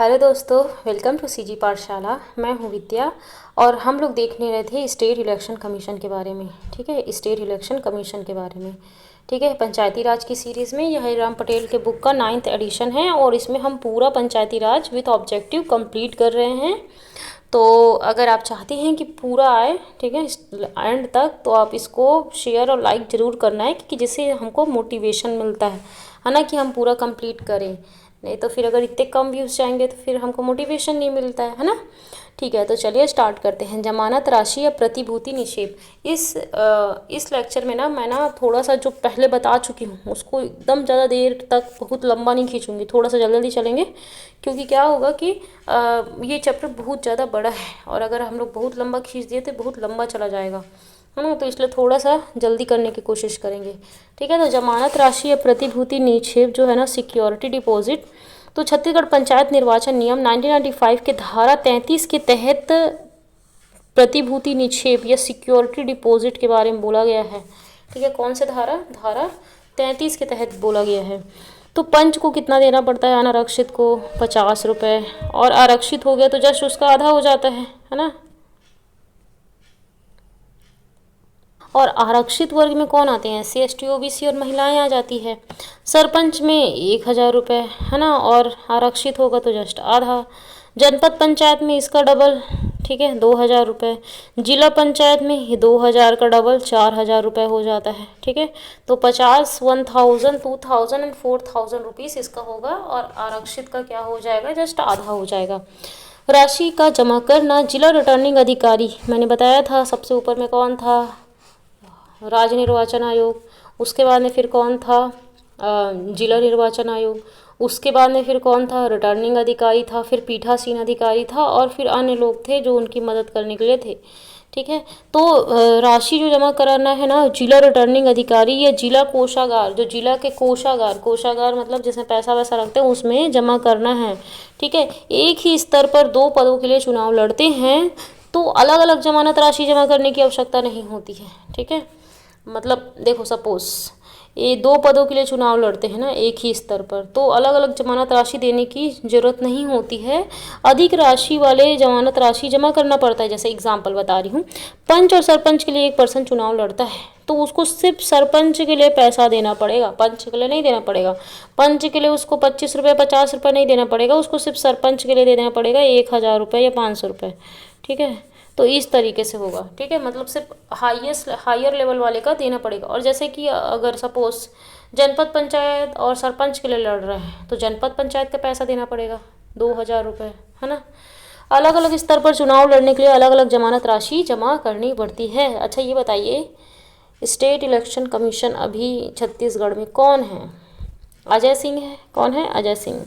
Hello दोस्तों, welcome to CG पाठशाला। मैं हूं विद्या और हम लोग देखने रहे थे स्टेट इलेक्शन कमीशन के बारे में। ठीक है, स्टेट इलेक्शन कमीशन के बारे में। ठीक है, पंचायती राज की सीरीज़ में यह हरिराम पटेल के बुक का 9th एडिशन है और इसमें हम पूरा पंचायती राज विथ ऑब्जेक्टिव कंप्लीट कर रहे हैं। तो अगर आप चाहते हैं कि पूरा आए, ठीक है, एंड तक, तो आप इसको शेयर और लाइक ज़रूर करना है, क्योंकि जिससे हमको मोटिवेशन मिलता है ना, कि हम पूरा कंप्लीट करें। नहीं तो फिर अगर इतने कम व्यूज़ जाएंगे तो फिर हमको मोटिवेशन नहीं मिलता है ना। ठीक है, तो चलिए स्टार्ट करते हैं। जमानत राशि या प्रतिभूति निक्षेप। इस लेक्चर में ना मैं थोड़ा सा जो पहले बता चुकी हूँ उसको एकदम ज़्यादा देर तक बहुत लंबा नहीं खींचूंगी, थोड़ा सा जल्दी जल्दी चलेंगे। क्योंकि क्या होगा कि ये चैप्टर बहुत ज़्यादा बड़ा है और अगर हम लोग बहुत लंबा खींच दिए तो बहुत लंबा चला जाएगा, है ना। तो इसलिए थोड़ा सा जल्दी करने की कोशिश करेंगे। ठीक है, तो जमानत राशि या प्रतिभूति निक्षेप जो है ना, सिक्योरिटी डिपॉजिट, तो छत्तीसगढ़ पंचायत निर्वाचन नियम 1995 के धारा 33 के तहत प्रतिभूति निक्षेप या सिक्योरिटी डिपॉजिट के बारे में बोला गया है। ठीक है, कौन से धारा 33 के तहत बोला गया है। तो पंच को कितना देना पड़ता है, अनारक्षित को 50 रुपये, और आरक्षित हो गया तो जस्ट उसका आधा हो जाता है ना। और आरक्षित वर्ग में कौन आते हैं, SC ST OBC और महिलाएं आ जाती है। सरपंच में 1000 रुपये, है ना, और आरक्षित होगा तो जस्ट आधा। जनपद पंचायत में इसका डबल, ठीक है, 2000 रुपये। जिला पंचायत में 2000 का डबल 4000 रुपये हो जाता है। ठीक है, तो 50, 1000, 2000 एंड 4000 रुपीज़ इसका होगा, और आरक्षित का क्या हो जाएगा, जस्ट आधा हो जाएगा। राशि का जमा करना जिला रिटर्निंग अधिकारी, मैंने बताया था सबसे ऊपर में कौन था, राज्य निर्वाचन आयोग। उसके बाद में फिर कौन था, जिला निर्वाचन आयोग। उसके बाद में फिर कौन था, रिटर्निंग अधिकारी था, फिर पीठासीन अधिकारी था, और फिर अन्य लोग थे जो उनकी मदद करने के लिए थे। ठीक है, तो राशि जो जमा कराना है ना, जिला रिटर्निंग अधिकारी या जिला कोषागार, जो जिला के कोषागार मतलब जिसमें पैसा वैसा रखते हैं, उसमें जमा करना है। ठीक है, एक ही स्तर पर 2 पदों के लिए चुनाव लड़ते हैं तो अलग अलग जमानत राशि जमा करने की आवश्यकता नहीं होती है। ठीक है, मतलब देखो, सपोज ये 2 पदों के लिए चुनाव लड़ते हैं ना एक ही स्तर पर, तो अलग अलग जमानत राशि देने की ज़रूरत नहीं होती है। अधिक राशि वाले जमानत राशि जमा करना पड़ता है। जैसे एग्जांपल बता रही हूँ, पंच और सरपंच के लिए एक पर्सन चुनाव लड़ता है तो उसको सिर्फ सरपंच के लिए पैसा देना पड़ेगा, पंच के लिए नहीं देना पड़ेगा। पंच के लिए उसको 25 रुपये 50 रुपये नहीं देना पड़ेगा, उसको सिर्फ सरपंच के लिए देना पड़ेगा 1000 रुपये या 500 रुपये। ठीक है, तो इस तरीके से होगा। ठीक है, मतलब सिर्फ हायर लेवल वाले का देना पड़ेगा। और जैसे कि अगर सपोज जनपद पंचायत और सरपंच के लिए लड़ रहे हैं तो जनपद पंचायत का पैसा देना पड़ेगा 2000 रुपये, है ना। अलग अलग स्तर पर चुनाव लड़ने के लिए अलग अलग जमानत राशि जमा करनी पड़ती है। अच्छा, ये बताइए, स्टेट इलेक्शन कमीशन अभी छत्तीसगढ़ में कौन है? अजय सिंह है। कौन है? अजय सिंह।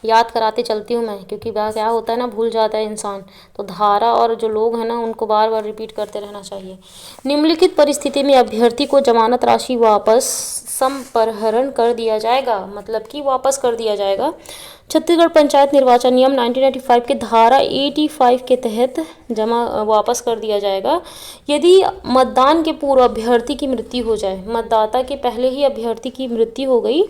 याद कराते चलती हूँ मैं, क्योंकि क्या होता है ना, भूल जाता है इंसान। तो धारा और जो लोग हैं ना, उनको बार बार रिपीट करते रहना चाहिए। निम्नलिखित परिस्थिति में अभ्यर्थी को जमानत राशि वापस संप्रहरण कर दिया जाएगा, मतलब कि वापस कर दिया जाएगा। छत्तीसगढ़ पंचायत निर्वाचन नियम 1995 के धारा 85 के तहत वापस कर दिया जाएगा यदि मतदान के पूर्व अभ्यर्थी की मृत्यु हो जाए। मतदाता के पहले ही अभ्यर्थी की मृत्यु हो गई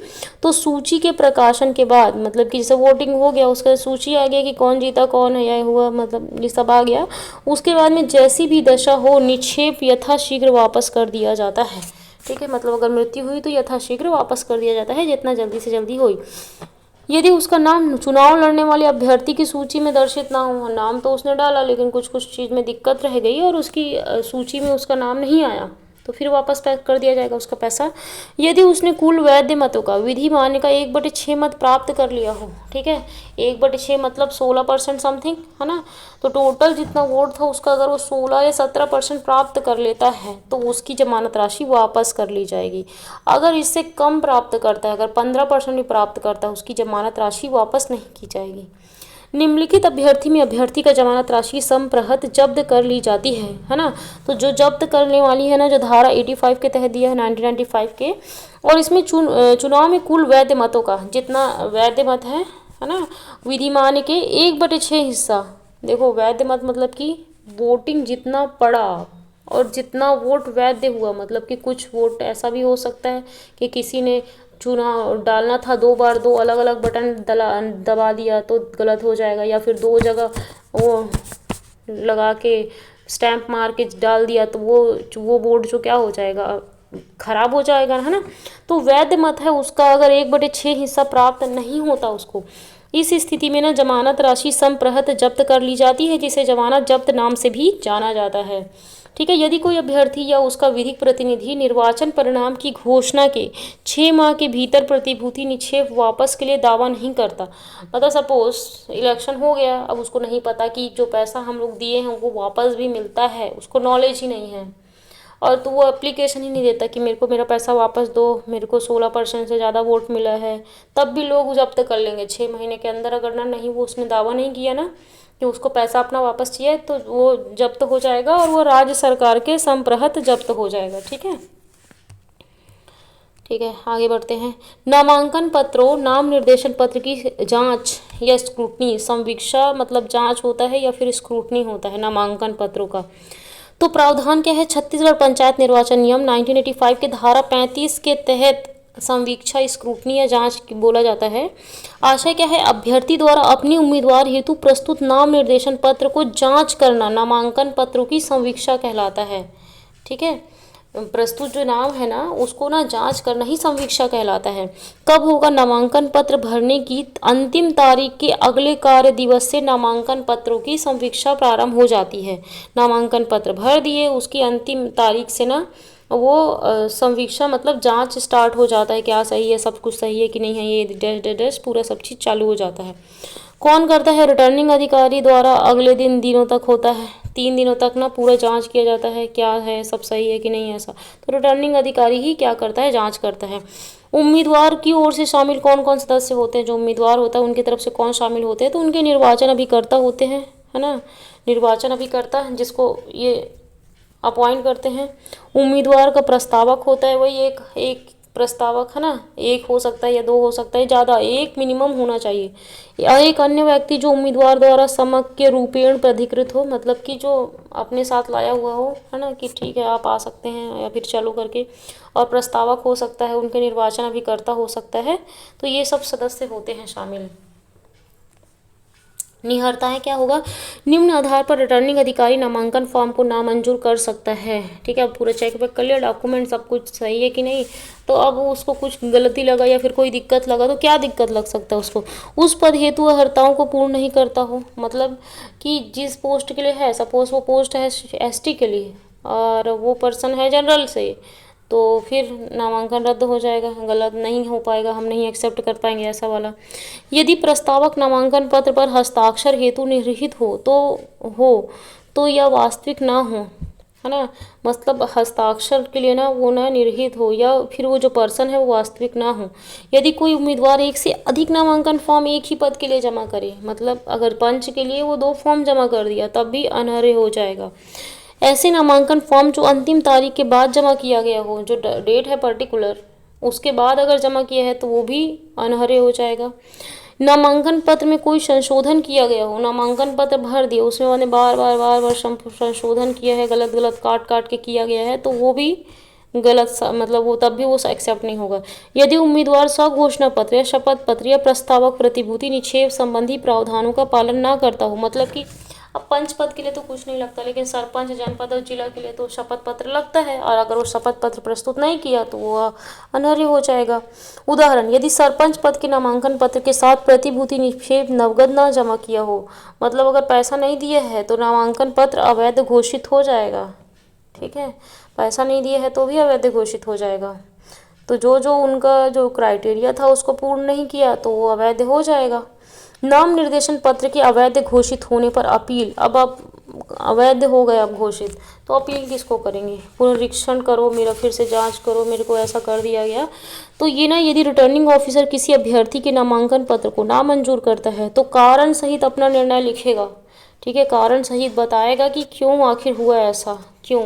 तो सूची के प्रकाशन के बाद, मतलब कि जैसे वोटिंग हो गया, उसका सूची आ गया कि कौन जीता कौन है या हुआ, मतलब ये सब आ गया। उसके बाद में जैसी भी दशा हो, निक्षेप यथाशीघ्र वापस कर दिया जाता है। ठीक है, मतलब अगर मृत्यु हुई तो यथाशीघ्र वापस कर दिया जाता है, जितना जल्दी से जल्दी हो। यदि उसका नाम चुनाव लड़ने वाले अभ्यर्थी की सूची में दर्शित ना हो, नाम तो उसने डाला लेकिन कुछ चीज़ में दिक्कत रह गई और उसकी सूची में उसका नाम नहीं आया, तो फिर वापस पैक कर दिया जाएगा उसका पैसा। यदि उसने कुल वैध मतों का विधि मान्य का 1/6 मत प्राप्त कर लिया हो। ठीक है, 1/6 मतलब 16% समथिंग, है ना। तो टोटल जितना वोट था उसका अगर वो 16 या 17% प्राप्त कर लेता है तो उसकी जमानत राशि वापस कर ली जाएगी। अगर इससे कम प्राप्त करता है, अगर 15% भी प्राप्त करता है, उसकी जमानत राशि वापस नहीं की जाएगी। निम्नलिखित अभ्यर्थी में अभ्यर्थी का जमानत राशि संप्रहत जब्त कर ली जाती है ना। तो जो जब्त करने वाली है ना, जो धारा 85 के तहत दिया है 1995 के, और इसमें चुनाव में कुल वैध मतों का जितना वैध मत है ना, विधिमान के 1/6 हिस्सा। देखो, वैध मत मतलब कि वोटिंग जितना पड़ा और जितना वोट वैध हुआ, मतलब कि कुछ वोट ऐसा भी हो सकता है कि किसी ने चुना डालना था 2 बार, 2 अलग अलग बटन दबा दिया तो गलत हो जाएगा, या फिर 2 जगह वो लगा के स्टैम्प मार के डाल दिया तो वो बोर्ड जो क्या हो जाएगा, खराब हो जाएगा, है ना। तो वैध मत है उसका अगर 1/6 हिस्सा प्राप्त नहीं होता उसको, इस स्थिति में ना जमानत राशि संप्रहत जब्त कर ली जाती है, जिसे जमानत जब्त नाम से भी जाना जाता है। ठीक है। यदि कोई अभ्यर्थी या उसका विधिक प्रतिनिधि निर्वाचन परिणाम की घोषणा के 6 माह के भीतर प्रतिभूति निक्षेप वापस के लिए दावा नहीं करता, मतलब सपोज इलेक्शन हो गया, अब उसको नहीं पता कि जो पैसा हम लोग दिए हैं वो वापस भी मिलता है, उसको नॉलेज ही नहीं है, और तो वो एप्लीकेशन ही नहीं देता कि मेरे को मेरा पैसा वापस दो, मेरे को 16% से ज़्यादा वोट मिला है, तब भी लोग जब्त कर लेंगे 6 महीने के अंदर। अगर ना नहीं वो उसने दावा नहीं किया ना कि उसको पैसा अपना वापस चाहिए, तो वो जब्त हो जाएगा और वो राज्य सरकार के संप्रहत जब्त हो जाएगा। ठीक है। ठीक है, आगे बढ़ते हैं। नामांकन पत्रों, नाम निर्देशन पत्र की जांच या स्क्रूटनी, संवीक्षा मतलब जांच होता है या फिर स्क्रूटनी होता है नामांकन पत्रों का। तो प्रावधान क्या है, छत्तीसगढ़ पंचायत निर्वाचन नियम 1985 के धारा 35 के तहत संवीक्षा, स्क्रूटनी या जांच बोला जाता है। आशय क्या है, अभ्यर्थी द्वारा अपने उम्मीदवार हेतु प्रस्तुत नाम निर्देशन पत्र को जांच करना नामांकन पत्रों की संवीक्षा कहलाता है। ठीक है। प्रस्तुत जो नाम है ना उसको ना जांच करना ही संवीक्षा कहलाता है। कब होगा, नामांकन पत्र भरने की अंतिम तारीख के अगले कार्य दिवस से नामांकन पत्रों की संवीक्षा प्रारंभ हो जाती है। नामांकन पत्र भर दिए उसकी अंतिम तारीख से ना वो संवीक्षा मतलब जांच स्टार्ट हो जाता है, क्या सही है, सब कुछ सही है कि नहीं है, ये डैश डैश डैश पूरा सब चीज़ चालू हो जाता है। कौन करता है, रिटर्निंग अधिकारी द्वारा अगले दिनों तक होता है, 3 दिनों तक ना पूरा जांच किया जाता है क्या है, सब सही है कि नहीं है ऐसा। तो रिटर्निंग अधिकारी ही क्या करता है, जांच करता है। उम्मीदवार की ओर से शामिल कौन कौन सदस्य होते हैं, जो उम्मीदवार होता है उनकी तरफ से कौन शामिल होते हैं, तो उनके निर्वाचन अभिकर्ता होते हैं, है ना। निर्वाचन अभिकर्ता जिसको ये अपॉइंट करते हैं। उम्मीदवार का प्रस्तावक होता है, वही एक प्रस्तावक, है ना, एक हो सकता है या 2 हो सकता है, ज़्यादा एक मिनिमम होना चाहिए। या एक अन्य व्यक्ति जो उम्मीदवार द्वारा समक्ष रूपेण प्राधिकृत हो, मतलब कि जो अपने साथ लाया हुआ हो, है ना, कि ठीक है आप आ सकते हैं या फिर चलो करके। और प्रस्तावक हो सकता है, उनके निर्वाचन अभिकर्ता हो सकता है। तो ये सब सदस्य होते हैं शामिल। निहरता है क्या होगा, निम्न आधार पर रिटर्निंग अधिकारी नामांकन फॉर्म को नामंजूर कर सकता है। ठीक है। अब पूरा चेक वेक कर लिया, डॉक्यूमेंट सब कुछ सही है कि नहीं, तो अब उसको कुछ गलती लगा या फिर कोई दिक्कत लगा, तो क्या दिक्कत लग सकता है उसको, उस पद हेतु अर्हताओं को पूर्ण नहीं करता हो, मतलब कि जिस पोस्ट के लिए है, सपोज वो पोस्ट है ST के लिए और वो पर्सन है जनरल से, तो फिर नामांकन रद्द हो जाएगा, गलत नहीं हो पाएगा, हम नहीं एक्सेप्ट कर पाएंगे ऐसा वाला। यदि प्रस्तावक नामांकन पत्र पर हस्ताक्षर हेतु निर्हित तो यह वास्तविक ना हो, है ना, मतलब हस्ताक्षर के लिए ना वो ना निर्हित हो, या फिर वो जो पर्सन है वो वास्तविक ना हो। यदि कोई उम्मीदवार एक से अधिक नामांकन फॉर्म एक ही पद के लिए जमा करे, मतलब अगर पंच के लिए वो 2 फॉर्म जमा कर दिया तब भी अनर्ह हो जाएगा। ऐसे नामांकन फॉर्म जो अंतिम तारीख के बाद जमा किया गया हो, जो डेट है पर्टिकुलर उसके बाद अगर जमा किया है तो वो भी अनर्ह हो जाएगा। नामांकन पत्र में कोई संशोधन किया गया हो, नामांकन पत्र भर दिया उसमें मैंने बार बार संशोधन किया है, गलत गलत काट के किया गया है, तो वो भी गलत मतलब वो तब भी वो एक्सेप्ट नहीं होगा। यदि उम्मीदवार स्वघोषणा पत्र या शपथ पत्र या प्रस्तावक प्रतिभूति निक्षेप संबंधी प्रावधानों का पालन ना करता हो, मतलब कि अब पंच पद के लिए तो कुछ नहीं लगता, लेकिन सरपंच, जनपद और जिला के लिए तो शपथ पत्र लगता है, और अगर वो शपथ पत्र प्रस्तुत नहीं किया तो वो अनर्ह हो जाएगा। उदाहरण, यदि सरपंच पद के नामांकन पत्र के साथ प्रतिभूति निक्षेप नवगत ना जमा किया हो, मतलब अगर पैसा नहीं दिया है तो नामांकन पत्र अवैध घोषित हो जाएगा। ठीक है, पैसा नहीं दिया है तो भी अवैध घोषित हो जाएगा। तो जो उनका जो क्राइटेरिया था उसको पूर्ण नहीं किया तो वो अवैध हो जाएगा। नाम निर्देशन पत्र के अवैध घोषित होने पर अपील, अब आप अवैध हो गए अब घोषित, तो अपील किसको करेंगे, पुनरीक्षण करो, मेरा फिर से जांच करो, मेरे को ऐसा कर दिया गया। तो ये ना यदि रिटर्निंग ऑफिसर किसी अभ्यर्थी के नामांकन पत्र को नामंजूर करता है तो कारण सहित अपना निर्णय लिखेगा। ठीक है, कारण सहित बताएगा कि क्यों आखिर हुआ ऐसा, क्यों?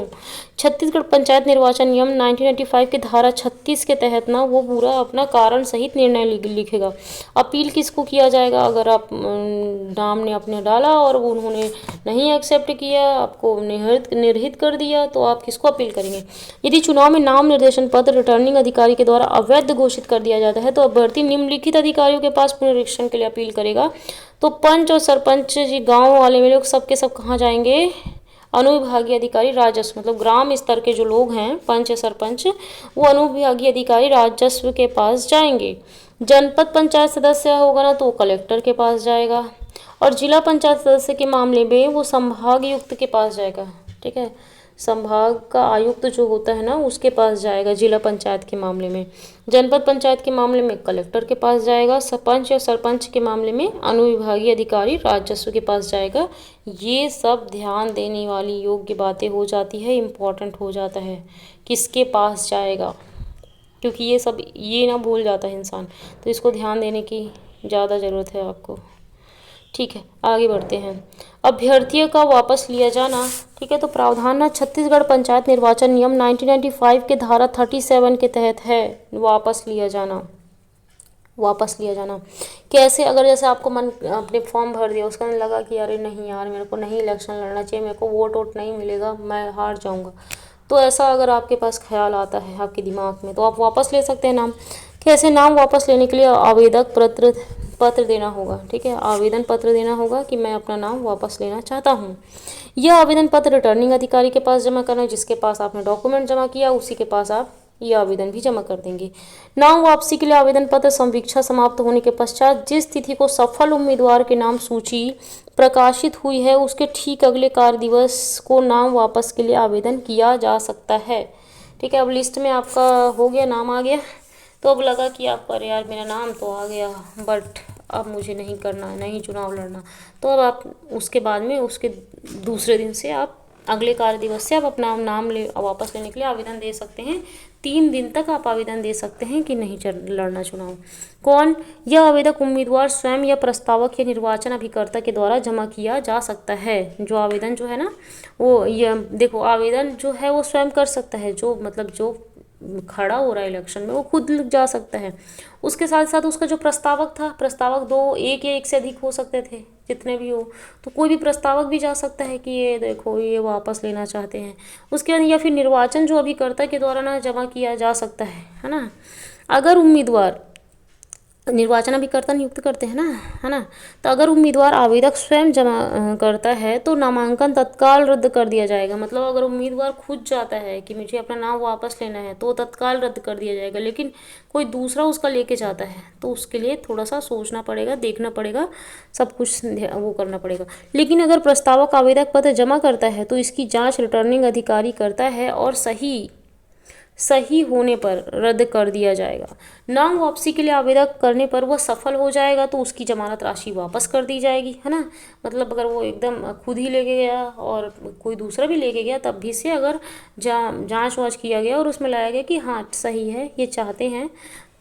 छत्तीसगढ़ पंचायत निर्वाचन नियम 1995 की धारा 36 के तहत ना वो पूरा अपना कारण सहित निर्णय लिखेगा। अपील किसको किया जाएगा? अगर आप नाम ने अपने डाला और उन्होंने नहीं एक्सेप्ट किया, आपको निर्हित कर दिया, तो आप किसको अपील करेंगे? यदि चुनाव में नाम निर्देशन पत्र रिटर्निंग अधिकारी के द्वारा अवैध घोषित कर दिया जाता है तो अभ्यर्थी निम्नलिखित अधिकारियों के पास पुनरीक्षण के लिए अपील करेगा। तो पंच और सरपंच जी गाँव वाले में लोग सबके सब कहाँ जाएंगे? अनुविभागीय अधिकारी राजस्व, मतलब ग्राम स्तर के जो लोग हैं पंच सरपंच, वो अनुविभागीय अधिकारी राजस्व के पास जाएंगे। जनपद पंचायत सदस्य होगा ना तो कलेक्टर के पास जाएगा, और जिला पंचायत सदस्य के मामले में वो संभागायुक्त के पास जाएगा। ठीक है, संभाग का आयुक्त जो होता है ना उसके पास जाएगा जिला पंचायत के मामले में। जनपद पंचायत के मामले में कलेक्टर के पास जाएगा। सरपंच या सरपंच के मामले में अनुविभागीय अधिकारी राजस्व के पास जाएगा। ये सब ध्यान देने वाली योग्य बातें हो जाती है, इम्पॉर्टेंट हो जाता है किसके पास जाएगा, क्योंकि ये सब ये ना भूल जाता है इंसान, तो इसको ध्यान देने की ज़्यादा ज़रूरत है आपको। ठीक है, आगे बढ़ते हैं। अभ्यर्थियों का वापस लिया जाना। ठीक है, तो प्रावधान ना छत्तीसगढ़ पंचायत निर्वाचन नियम 1995 के धारा 37 के तहत है वापस लिया जाना। वापस लिया जाना कैसे? अगर जैसे आपको मन अपने फॉर्म भर दिया, उसका लगा कि अरे नहीं यार मेरे को नहीं इलेक्शन लड़ना चाहिए, मेरे को वोट नहीं मिलेगा, मैं हार जाऊंगा, तो ऐसा अगर आपके पास ख्याल आता है आपके दिमाग में, तो आप वापस ले सकते हैं नाम। कैसे? नाम वापस लेने के लिए आवेदक पत्र देना होगा। ठीक है, आवेदन पत्र देना होगा कि मैं अपना नाम वापस लेना चाहता हूँ। यह आवेदन पत्र रिटर्निंग अधिकारी के पास जमा करना है, जिसके पास आपने डॉक्यूमेंट जमा किया उसी के पास आप ये आवेदन भी जमा कर देंगे। नाम वापसी के लिए आवेदन पत्र संवीक्षा समाप्त होने के पश्चात जिस तिथि को सफल उम्मीदवार के नाम सूची प्रकाशित हुई है उसके ठीक अगले कार्य दिवस को नाम वापस के लिए आवेदन किया जा सकता है। ठीक है, अब लिस्ट में आपका हो गया, नाम आ गया, तो अब लगा कि आप पर यार मेरा नाम तो आ गया बट अब मुझे नहीं करना है, नहीं चुनाव लड़ना, तो अब आप उसके बाद में उसके दूसरे दिन से आप अगले कार्य दिवस से आप अपना नाम वापस लेने के लिए आवेदन दे सकते हैं। 3 दिन तक आप आवेदन दे सकते हैं कि नहीं लड़ना चुनाव। कौन? यह आवेदक उम्मीदवार स्वयं या प्रस्तावक या निर्वाचन अभिकर्ता के द्वारा जमा किया जा सकता है। जो आवेदन जो है ना वो ये देखो, आवेदन जो है वो स्वयं कर सकता है, जो मतलब जो खड़ा हो रहा है इलेक्शन में वो खुद जा सकता है। उसके साथ साथ उसका जो प्रस्तावक था, प्रस्तावक 2, 1 या 1 से अधिक हो सकते थे, जितने भी हो, तो कोई भी प्रस्तावक भी जा सकता है कि ये देखो ये वापस लेना चाहते हैं। उसके बाद या फिर निर्वाचन जो अभिकर्ता के द्वारा ना जमा किया जा सकता है ना। अगर उम्मीदवार निर्वाचन अभिकर्ता नियुक्त करते हैं ना, है ना, तो अगर उम्मीदवार आवेदक स्वयं जमा करता है तो नामांकन तत्काल रद्द कर दिया जाएगा। मतलब अगर उम्मीदवार खुद जाता है कि मुझे अपना नाम वापस लेना है तो तत्काल रद्द कर दिया जाएगा, लेकिन कोई दूसरा उसका लेके जाता है तो उसके लिए थोड़ा सा सोचना पड़ेगा, देखना पड़ेगा, सब कुछ वो करना पड़ेगा। लेकिन अगर प्रस्तावक आवेदक पत्र जमा करता है तो इसकी जाँच रिटर्निंग अधिकारी करता है और सही होने पर रद्द कर दिया जाएगा। नाम वापसी के लिए आवेदन करने पर वह सफल हो जाएगा तो उसकी जमानत राशि वापस कर दी जाएगी, है ना। मतलब अगर वो एकदम खुद ही लेके गया और कोई दूसरा भी लेके गया तब भी से अगर जांच वाँच किया गया और उसमें लाया गया कि हाँ सही है ये चाहते हैं,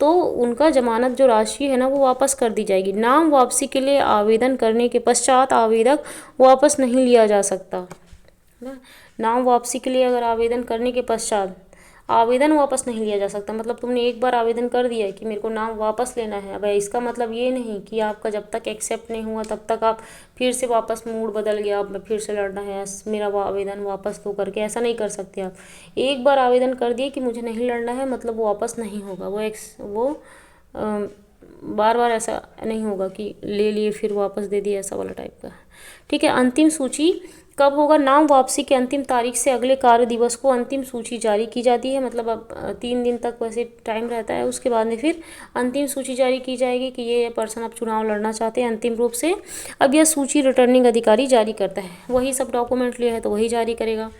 तो उनका जमानत जो राशि है ना वो वापस कर दी जाएगी। नाम वापसी के लिए आवेदन करने के पश्चात आवेदक वापस नहीं लिया जा सकता, है ना। नाम वापसी के लिए अगर आवेदन करने के पश्चात आवेदन वापस नहीं लिया जा सकता। मतलब तुमने एक बार आवेदन कर दिया है कि मेरे को नाम वापस लेना है, अब इसका मतलब ये नहीं कि आपका जब तक एक्सेप्ट नहीं हुआ तब तक आप फिर से वापस मूड बदल गया, अब फिर से लड़ना है, मेरा आवेदन वापस दो करके, ऐसा नहीं कर सकते आप। एक बार आवेदन कर दिए कि मुझे नहीं लड़ना है, मतलब वो वापस नहीं होगा, वो बार बार ऐसा नहीं होगा कि ले लिए फिर वापस दे दिए, ऐसा वाला टाइप का। ठीक है, अंतिम सूची कब होगा? नाम वापसी के अंतिम तारीख से अगले कार्य दिवस को अंतिम सूची जारी की जाती है। मतलब अब 3 दिन तक वैसे टाइम रहता है, उसके बाद में फिर अंतिम सूची जारी की जाएगी कि ये पर्सन अब चुनाव लड़ना चाहते हैं अंतिम रूप से। अब यह सूची रिटर्निंग अधिकारी जारी करता है, वही सब डॉक्यूमेंट लिया है तो वही जारी करेगा।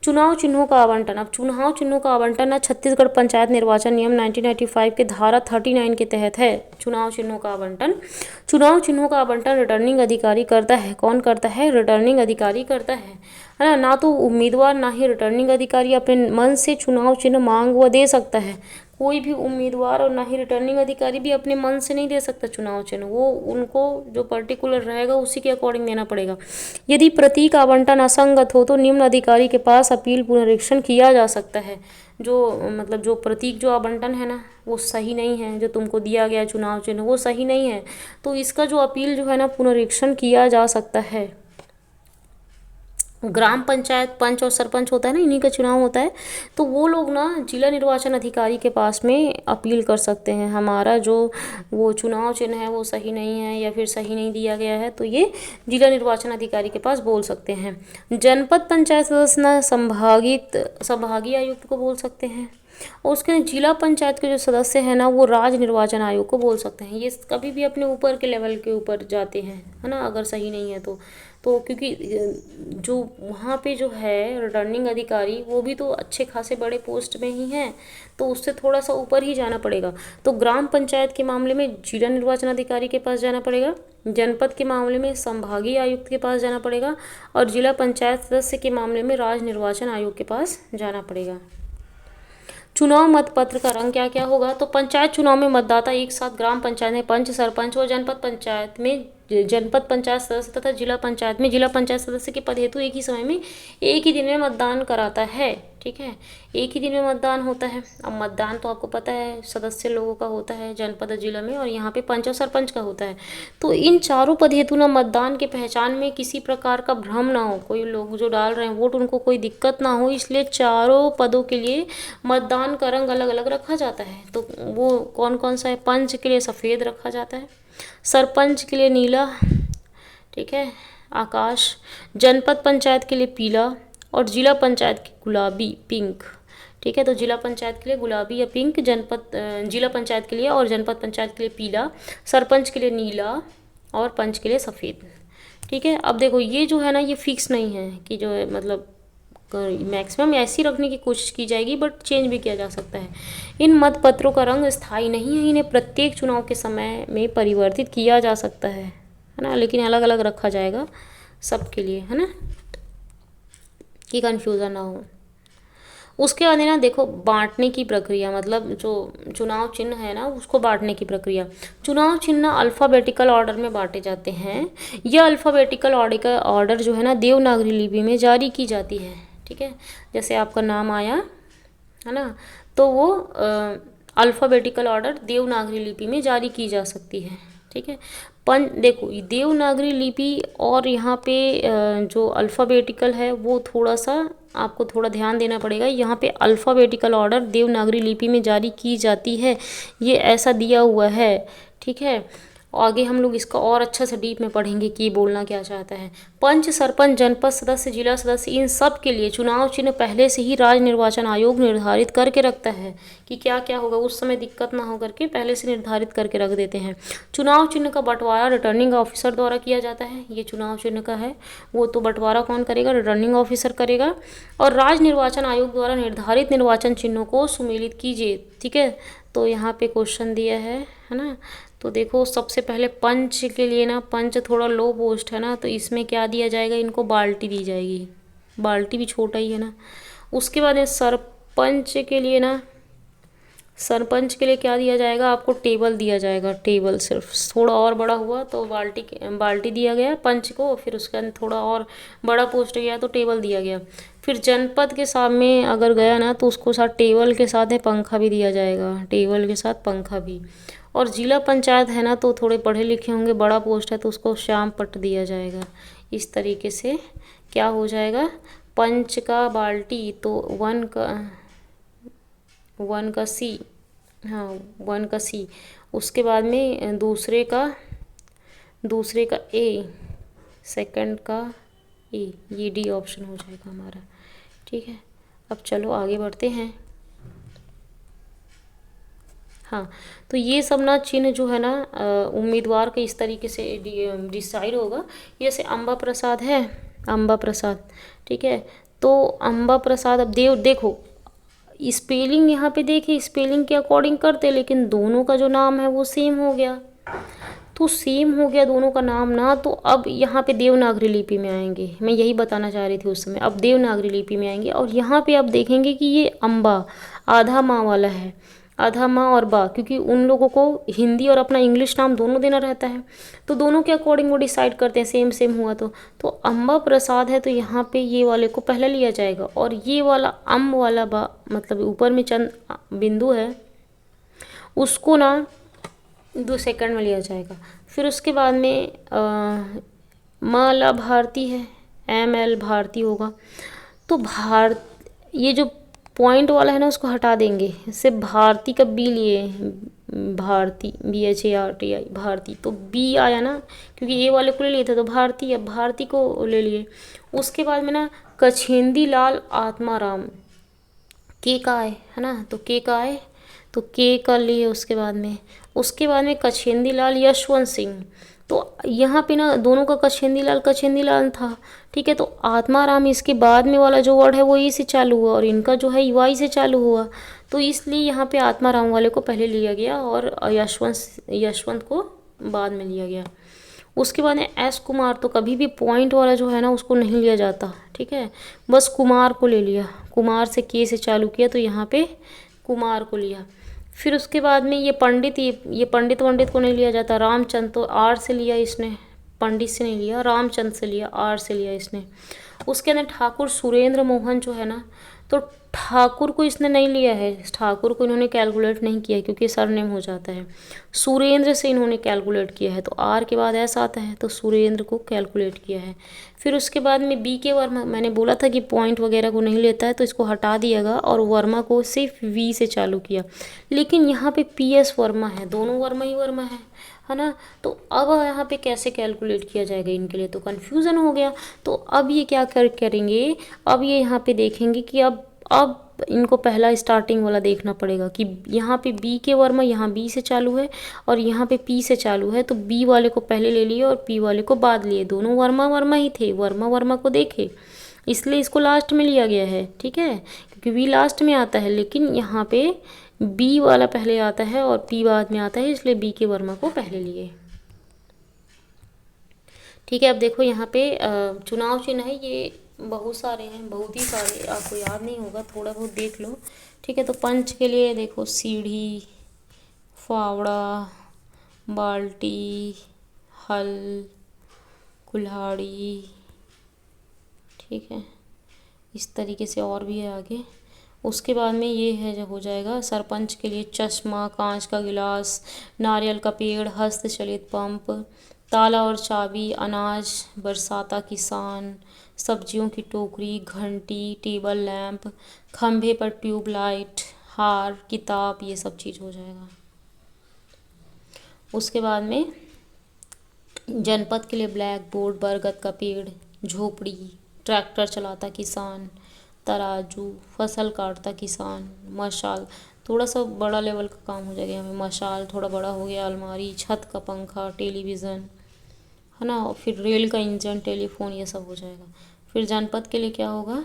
चुनाव चिन्हों का आवंटन। अब चुनाव चिन्हों का आवंटन ना छत्तीसगढ़ पंचायत निर्वाचन नियम 1995 के धारा 39 के तहत है। चुनाव चिन्हों का आवंटन रिटर्निंग अधिकारी करता है। कौन करता है? रिटर्निंग अधिकारी करता है ना। ना तो उम्मीदवार ना ही रिटर्निंग अधिकारी अपने मन से चुनाव चिन्ह मांग व दे सकता है। कोई भी उम्मीदवार और ना ही रिटर्निंग अधिकारी भी अपने मन से नहीं दे सकता चुनाव चिन्ह, वो उनको जो पर्टिकुलर रहेगा उसी के अकॉर्डिंग देना पड़ेगा। यदि प्रतीक आवंटन असंगत हो तो निम्न अधिकारी के पास अपील पुनरीक्षण किया जा सकता है। जो मतलब जो प्रतीक जो आवंटन है ना वो सही नहीं है, जो तुमको दिया गया चुनाव चिन्ह वो सही नहीं है, तो इसका जो अपील जो है ना पुनरीक्षण किया जा सकता है। ग्राम पंचायत पंच और सरपंच होता है ना, इन्हीं का चुनाव होता है, तो वो लोग ना जिला निर्वाचन अधिकारी के पास में अपील कर सकते हैं, हमारा जो वो चुनाव चिन्ह है वो सही नहीं है या फिर सही नहीं दिया गया है, तो ये जिला निर्वाचन अधिकारी के पास बोल सकते हैं। जनपद पंचायत सदस्य ना संभागीय आयुक्त को बोल सकते हैं, और उसके जिला पंचायत के जो सदस्य हैं ना वो राज्य निर्वाचन आयोग को बोल सकते हैं। ये कभी भी अपने ऊपर के लेवल के ऊपर जाते हैं, है ना, अगर सही नहीं है तो क्योंकि जो वहाँ पे जो है रिटर्निंग अधिकारी वो भी तो अच्छे खासे बड़े पोस्ट में ही हैं, तो उससे थोड़ा सा ऊपर ही जाना पड़ेगा। तो ग्राम पंचायत के मामले में जिला निर्वाचन अधिकारी के पास जाना पड़ेगा, जनपद के मामले में संभागीय आयुक्त के पास जाना पड़ेगा, और जिला पंचायत सदस्य के मामले में राज्य निर्वाचन आयोग के पास जाना पड़ेगा। चुनाव मतपत्र का रंग क्या क्या होगा, तो पंचायत चुनाव में मतदाता एक साथ ग्राम पंचायत में पंच, सरपंच और जनपद पंचायत सदस्य तथा जिला पंचायत में जिला पंचायत सदस्य के पद हेतु एक ही समय में एक ही दिन में मतदान कराता है। ठीक है, एक ही दिन में मतदान होता है। अब मतदान तो आपको पता है सदस्य लोगों का होता है जनपद और जिला में, और यहाँ पे पंच और सरपंच का होता है। तो इन चारों पद हेतु ना मतदान के पहचान में किसी प्रकार का भ्रम ना हो, कोई लोग जो डाल रहे हैं वोट उनको कोई दिक्कत ना हो, इसलिए चारों पदों के लिए मतदान का रंग अलग अलग रखा जाता है। तो वो कौन कौन सा है, पंच के लिए सफ़ेद रखा जाता है, सरपंच के लिए नीला, ठीक है, आकाश, जनपद पंचायत के लिए पीला, और जिला पंचायत के गुलाबी पिंक। ठीक है, तो जिला पंचायत के लिए गुलाबी या पिंक, जिला पंचायत के लिए और जनपद पंचायत के लिए पीला, सरपंच के लिए नीला और पंच के लिए सफ़ेद। ठीक है, अब देखो ये जो है ना ये फिक्स नहीं है कि जो है मतलब मैक्सिमम ऐसी रखने की कोशिश की जाएगी, बट चेंज भी किया जा सकता है। इन मतपत्रों का रंग स्थायी नहीं है, इन्हें प्रत्येक चुनाव के समय में परिवर्तित किया जा सकता है ना, लेकिन अलग अलग रखा जाएगा सबके लिए, है ना, कि कन्फ्यूज़न ना हो। उसके बाद है ना देखो बांटने की प्रक्रिया, मतलब जो चुनाव चिन्ह है ना उसको बांटने की प्रक्रिया। चुनाव चिन्ह अल्फ़ाबेटिकल ऑर्डर में बांटे जाते हैं। यह अल्फ़ाबेटिकल ऑर्डर जो है ना देवनागरी लिपि में जारी की जाती है। ठीक है, जैसे आपका नाम आया है ना, तो वो अल्फ़ाबेटिकल ऑर्डर देवनागरी लिपि में जारी की जा सकती है। ठीक है, देखो देवनागरी लिपि और यहाँ पे जो अल्फ़ाबेटिकल है वो थोड़ा सा आपको थोड़ा ध्यान देना पड़ेगा। यहाँ पे अल्फ़ाबेटिकल ऑर्डर देवनागरी लिपि में जारी की जाती है, ये ऐसा दिया हुआ है। ठीक है, आगे हम लोग इसका और अच्छा से डीप में पढ़ेंगे कि बोलना क्या चाहता है। पंच, सरपंच, जनपद सदस्य, जिला सदस्य, इन सब के लिए चुनाव चिन्ह पहले से ही राज्य निर्वाचन आयोग निर्धारित करके रखता है कि क्या क्या होगा, उस समय दिक्कत ना हो करके पहले से निर्धारित करके रख देते हैं। चुनाव चिन्ह का बंटवारा रिटर्निंग ऑफिसर द्वारा किया जाता है। ये चुनाव चिन्ह का है, वो तो बंटवारा कौन करेगा, रिटर्निंग ऑफिसर करेगा। और राज्य निर्वाचन आयोग द्वारा निर्धारित निर्वाचन चिन्हों को सुमेलित कीजिए। ठीक है, तो यहाँ पे क्वेश्चन दिया है ना, तो देखो सबसे पहले पंच के लिए ना, पंच थोड़ा लो पोस्ट है ना, तो इसमें क्या दिया जाएगा, इनको बाल्टी दी जाएगी, बाल्टी भी छोटा ही है ना। उसके बाद सरपंच के लिए ना, सरपंच के लिए क्या दिया जाएगा, आपको टेबल दिया जाएगा, टेबल सिर्फ थोड़ा और बड़ा हुआ तो बाल्टी दिया गया पंच को, फिर उसके अंदर थोड़ा और बड़ा पोस्ट गया तो टेबल दिया गया। फिर जनपद के सामने अगर गया ना तो उसको साथ टेबल के साथ है पंखा भी दिया जाएगा, टेबल के साथ पंखा भी। और जिला पंचायत है ना तो थोड़े पढ़े लिखे होंगे, बड़ा पोस्ट है तो उसको श्याम पट्ट दिया जाएगा। इस तरीके से क्या हो जाएगा, पंच का बाल्टी तो वन का सी, हाँ 1 का सी, उसके बाद में दूसरे का ए, सेकंड का ए, ये डी ऑप्शन हो जाएगा हमारा। ठीक है, अब चलो आगे बढ़ते हैं। हाँ, तो ये सब ना चिन्ह जो है ना उम्मीदवार के इस तरीके से डिसाइड होगा। जैसे अम्बा प्रसाद है, अम्बा प्रसाद, ठीक है, तो अम्बा प्रसाद, अब देखो स्पेलिंग यहाँ पे देखिए, स्पेलिंग के अकॉर्डिंग करते, लेकिन दोनों का जो नाम है वो सेम हो गया, तो सेम हो गया दोनों का नाम ना, तो अब यहाँ पे देवनागरी लिपि में आएंगे, मैं यही बताना चाह रही थी उस समय। अब देवनागरी लिपि में आएंगे और यहाँ पे आप देखेंगे कि ये अम्बा आधा माँ वाला है, आधा माँ और बा, क्योंकि उन लोगों को हिंदी और अपना इंग्लिश नाम दोनों देना रहता है, तो दोनों के अकॉर्डिंग वो डिसाइड करते हैं, सेम सेम हुआ तो अम्बा प्रसाद है तो यहाँ पे ये वाले को पहले लिया जाएगा, और ये वाला अम वाला बा मतलब ऊपर में चंद बिंदु है उसको ना 2 सेकंड में लिया जाएगा। फिर उसके बाद में माला भारती है, ML भारती होगा, तो ये जो पॉइंट वाला है ना उसको हटा देंगे, इससे भारती का बी लिए, भारती BHARTI भारती, तो बी आया ना, क्योंकि ए वाले को ले लिए थे तो भारती, अब भारती को ले लिए। उसके बाद में ना कछेंदी लाल आत्माराम, के का है ना, तो के का है तो के का लिए। उसके बाद में कछेंदी लाल यशवंत सिंह, तो यहाँ पे ना दोनों का कछेंदी लाल था, ठीक है। तो आत्माराम इसके बाद में वाला जो वर्ड है वो ई से चालू हुआ और इनका जो है वाई से चालू हुआ, तो इसलिए यहाँ पे आत्माराम वाले को पहले लिया गया और यशवंत को बाद में लिया गया। उसके बाद में एस कुमार, तो कभी भी पॉइंट वाला जो है ना उसको नहीं लिया जाता, ठीक है, बस कुमार को ले लिया, कुमार से के से चालू किया तो यहाँ पे कुमार को लिया। फिर उसके बाद में ये पंडित वंडित को नहीं लिया जाता, रामचंद्र तो आर से लिया इसने, पंडित से नहीं लिया, रामचंद्र से लिया, आर से लिया इसने। उसके अंदर ठाकुर सुरेंद्र मोहन जो है ना, तो ठाकुर को इसने नहीं लिया है, ठाकुर को इन्होंने कैलकुलेट नहीं किया है क्योंकि सरनेम हो जाता है। सुरेंद्र से इन्होंने कैलकुलेट किया है, तो आर के बाद ऐसा आता है तो सुरेंद्र को कैलकुलेट किया है। फिर उसके बाद में बी के वर्मा, मैंने बोला था कि पॉइंट वगैरह को नहीं लेता है तो इसको हटा दिएगा, और वर्मा को सिर्फ वी से चालू किया, लेकिन यहाँ पे PS वर्मा है, दोनों वर्मा ही वर्मा है ना। तो अब यहाँ पे कैसे कैलकुलेट किया जाएगा, इनके लिए तो कन्फ्यूज़न हो गया। तो अब ये क्या करेंगे, अब ये यहाँ पे देखेंगे कि अब इनको पहला स्टार्टिंग वाला देखना पड़ेगा कि यहाँ पे बी के वर्मा यहाँ बी से चालू है और यहाँ पे पी से चालू है, तो बी वाले को पहले ले लिए और पी वाले को बाद लिए, दोनों वर्मा ही थे, वर्मा को देखे, इसलिए इसको लास्ट में लिया गया है, ठीक है, क्योंकि वी लास्ट में आता है, लेकिन यहाँ पे बी वाला पहले आता है और पी बाद में आता है, इसलिए बी के वर्मा को पहले लिए, ठीक है। अब देखो यहाँ पे चुनाव चिन्ह है, ये बहुत सारे हैं, बहुत ही सारे, आपको याद नहीं होगा, थोड़ा बहुत देख लो, ठीक है। तो पंच के लिए देखो सीढ़ी, फावड़ा, बाल्टी, हल, कुल्हाड़ी, ठीक है, इस तरीके से और भी है आगे। उसके बाद में ये है जो हो जाएगा सरपंच के लिए चश्मा, कांच का गिलास, नारियल का पेड़, हस्तचलित पंप, ताला और चाबी, अनाज बरसाता किसान, सब्जियों की टोकरी, घंटी, टेबल लैंप, खंभे पर ट्यूबलाइट, हार, किताब, ये सब चीज़ हो जाएगा। उसके बाद में जनपद के लिए ब्लैक बोर्ड, बरगद का पेड़, झोपड़ी, ट्रैक्टर चलाता किसान, तराजू, फसल काटता किसान, मशाल, थोड़ा सा बड़ा लेवल का काम हो जाएगा हमें, मशाल थोड़ा बड़ा हो गया, अलमारी, छत का पंखा, टेलीविज़न, है ना, और फिर रेल का इंजन, टेलीफोन, ये सब हो जाएगा। फिर जनपद के लिए क्या होगा,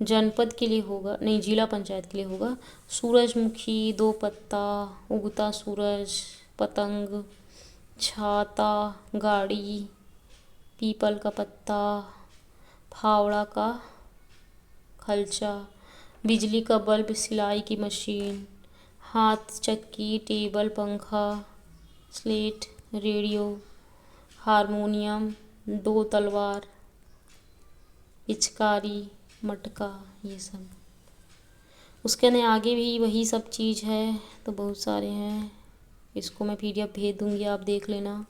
जनपद के लिए होगा नहीं, जिला पंचायत के लिए होगा सूरजमुखी, दो पत्ता, उगता सूरज, पतंग, छाता, गाड़ी, पीपल का पत्ता, फावड़ा का खलचा, बिजली का बल्ब, सिलाई की मशीन, हाथ चक्की, टेबल पंखा, स्लेट, रेडियो, हारमोनियम, दो तलवार, पिचकारी, मटका, ये सब। उसके अंदर आगे भी वही सब चीज़ है, तो बहुत सारे हैं, इसको मैं PDF भेज दूँगी, आप देख लेना,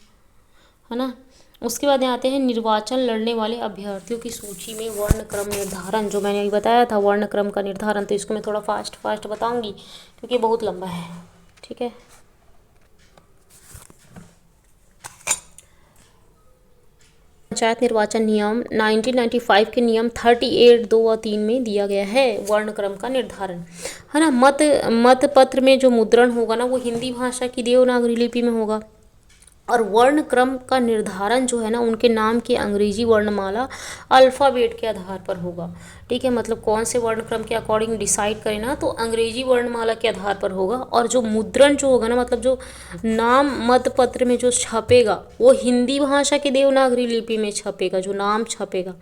है ना। उसके बाद आते हैं निर्वाचन लड़ने वाले अभ्यर्थियों की सूची में वर्ण क्रम निर्धारण, जो मैंने अभी बताया था वर्ण क्रम का निर्धारण, तो इसको मैं थोड़ा फास्ट बताऊंगी क्योंकि बहुत लंबा है, ठीक है। पंचायत निर्वाचन नियम 1995 के नियम 38 2 और 3 में दिया गया है वर्ण क्रम का निर्धारण, है ना। मत पत्र में जो मुद्रण होगा ना वो हिंदी भाषा की देवनागरी लिपि में होगा, और वर्ण क्रम का निर्धारण जो है ना उनके नाम की अंग्रेजी वर्णमाला अल्फ़ाबेट के आधार पर होगा। ठीक है, मतलब कौन से वर्ण क्रम के अकॉर्डिंग डिसाइड करें ना, तो अंग्रेजी वर्णमाला के आधार पर होगा। और जो मुद्रण जो होगा ना, मतलब जो नाम मतपत्र में जो छपेगा वो हिंदी भाषा के देवनागरी लिपि में छपेगा, जो नाम छपेगा।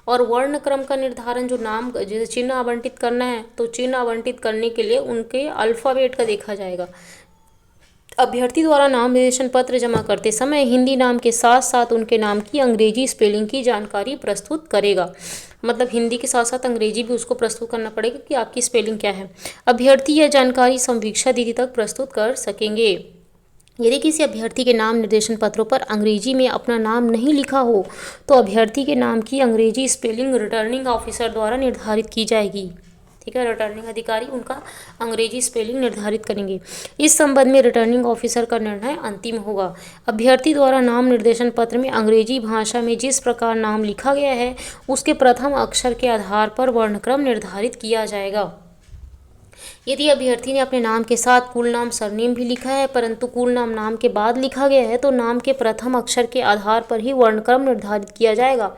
और वर्ण क्रम का निर्धारण जो नाम जैसे चिन्ह आवंटित करना है तो चिन्ह आवंटित करने के लिए उनके अल्फ़ाबेट का देखा जाएगा। अभ्यर्थी द्वारा नाम निर्देशन पत्र जमा करते समय हिंदी नाम के साथ साथ उनके नाम की अंग्रेजी स्पेलिंग की जानकारी प्रस्तुत करेगा। मतलब हिंदी के साथ साथ अंग्रेजी भी उसको प्रस्तुत करना पड़ेगा कि आपकी स्पेलिंग क्या है। अभ्यर्थी यह जानकारी संवीक्षा दीदी तक प्रस्तुत कर सकेंगे। यदि किसी अभ्यर्थी के नाम निर्देशन पत्रों पर अंग्रेजी में अपना नाम नहीं लिखा हो तो अभ्यर्थी के नाम की अंग्रेजी स्पेलिंग रिटर्निंग ऑफिसर द्वारा निर्धारित की जाएगी। ठीक है, रिटर्निंग अधिकारी उनका अंग्रेजी स्पेलिंग निर्धारित करेंगे। इस संबंध में रिटर्निंग ऑफिसर का निर्णय अंतिम होगा। अभ्यर्थी द्वारा नाम निर्देशन पत्र में अंग्रेजी भाषा में जिस प्रकार नाम लिखा गया है उसके प्रथम अक्षर के आधार पर वर्णक्रम निर्धारित किया जाएगा। यदि अभ्यर्थी ने अपने नाम के साथ कुल नाम सरनेम भी लिखा है परंतु कुल नाम के बाद लिखा गया है तो नाम के प्रथम अक्षर के आधार पर ही वर्णक्रम निर्धारित किया जाएगा।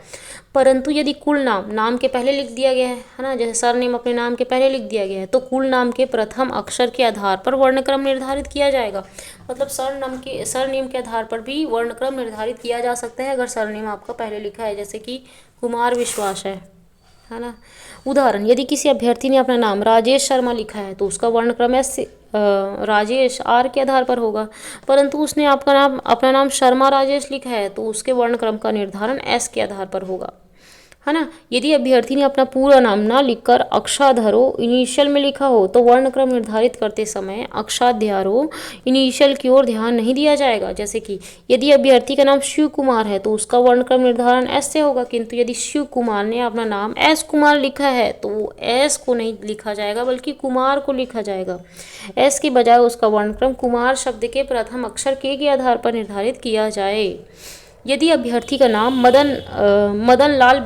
परंतु यदि कुल नाम के पहले लिख दिया गया है ना, जैसे सरनेम अपने नाम के पहले लिख दिया गया है तो कुल नाम के प्रथम अक्षर के आधार पर वर्णक्रम निर्धारित किया जाएगा। मतलब सरनेम के आधार पर भी वर्णक्रम निर्धारित किया जा सकता है अगर सरनेम आपका पहले लिखा है, जैसे कि कुमार विश्वास है ना। उदाहरण, यदि किसी अभ्यर्थी ने अपना नाम राजेश शर्मा लिखा है तो उसका वर्णक्रम एस राजेश आर के आधार पर होगा। परंतु उसने अपना नाम शर्मा राजेश लिखा है तो उसके वर्णक्रम का निर्धारण एस के आधार पर होगा, है ना। यदि अभ्यर्थी ने अपना पूरा नाम ना लिखकर अक्षाध्यारों इनिशियल में लिखा हो तो वर्णक्रम निर्धारित करते समय अक्षाध्यारों इनिशियल की ओर ध्यान नहीं दिया जाएगा। जैसे कि यदि अभ्यर्थी का नाम शिव कुमार है तो उसका वर्णक्रम निर्धारण एस से होगा, किंतु यदि शिव कुमार ने अपना नाम एस कुमार लिखा है तो एस को नहीं लिखा जाएगा बल्कि कुमार को लिखा जाएगा। एस के बजाय उसका वर्णक्रम कुमार शब्द के प्रथम अक्षर के आधार पर निर्धारित किया जाए। यदि अभ्यर्थी का नाम मदन लाल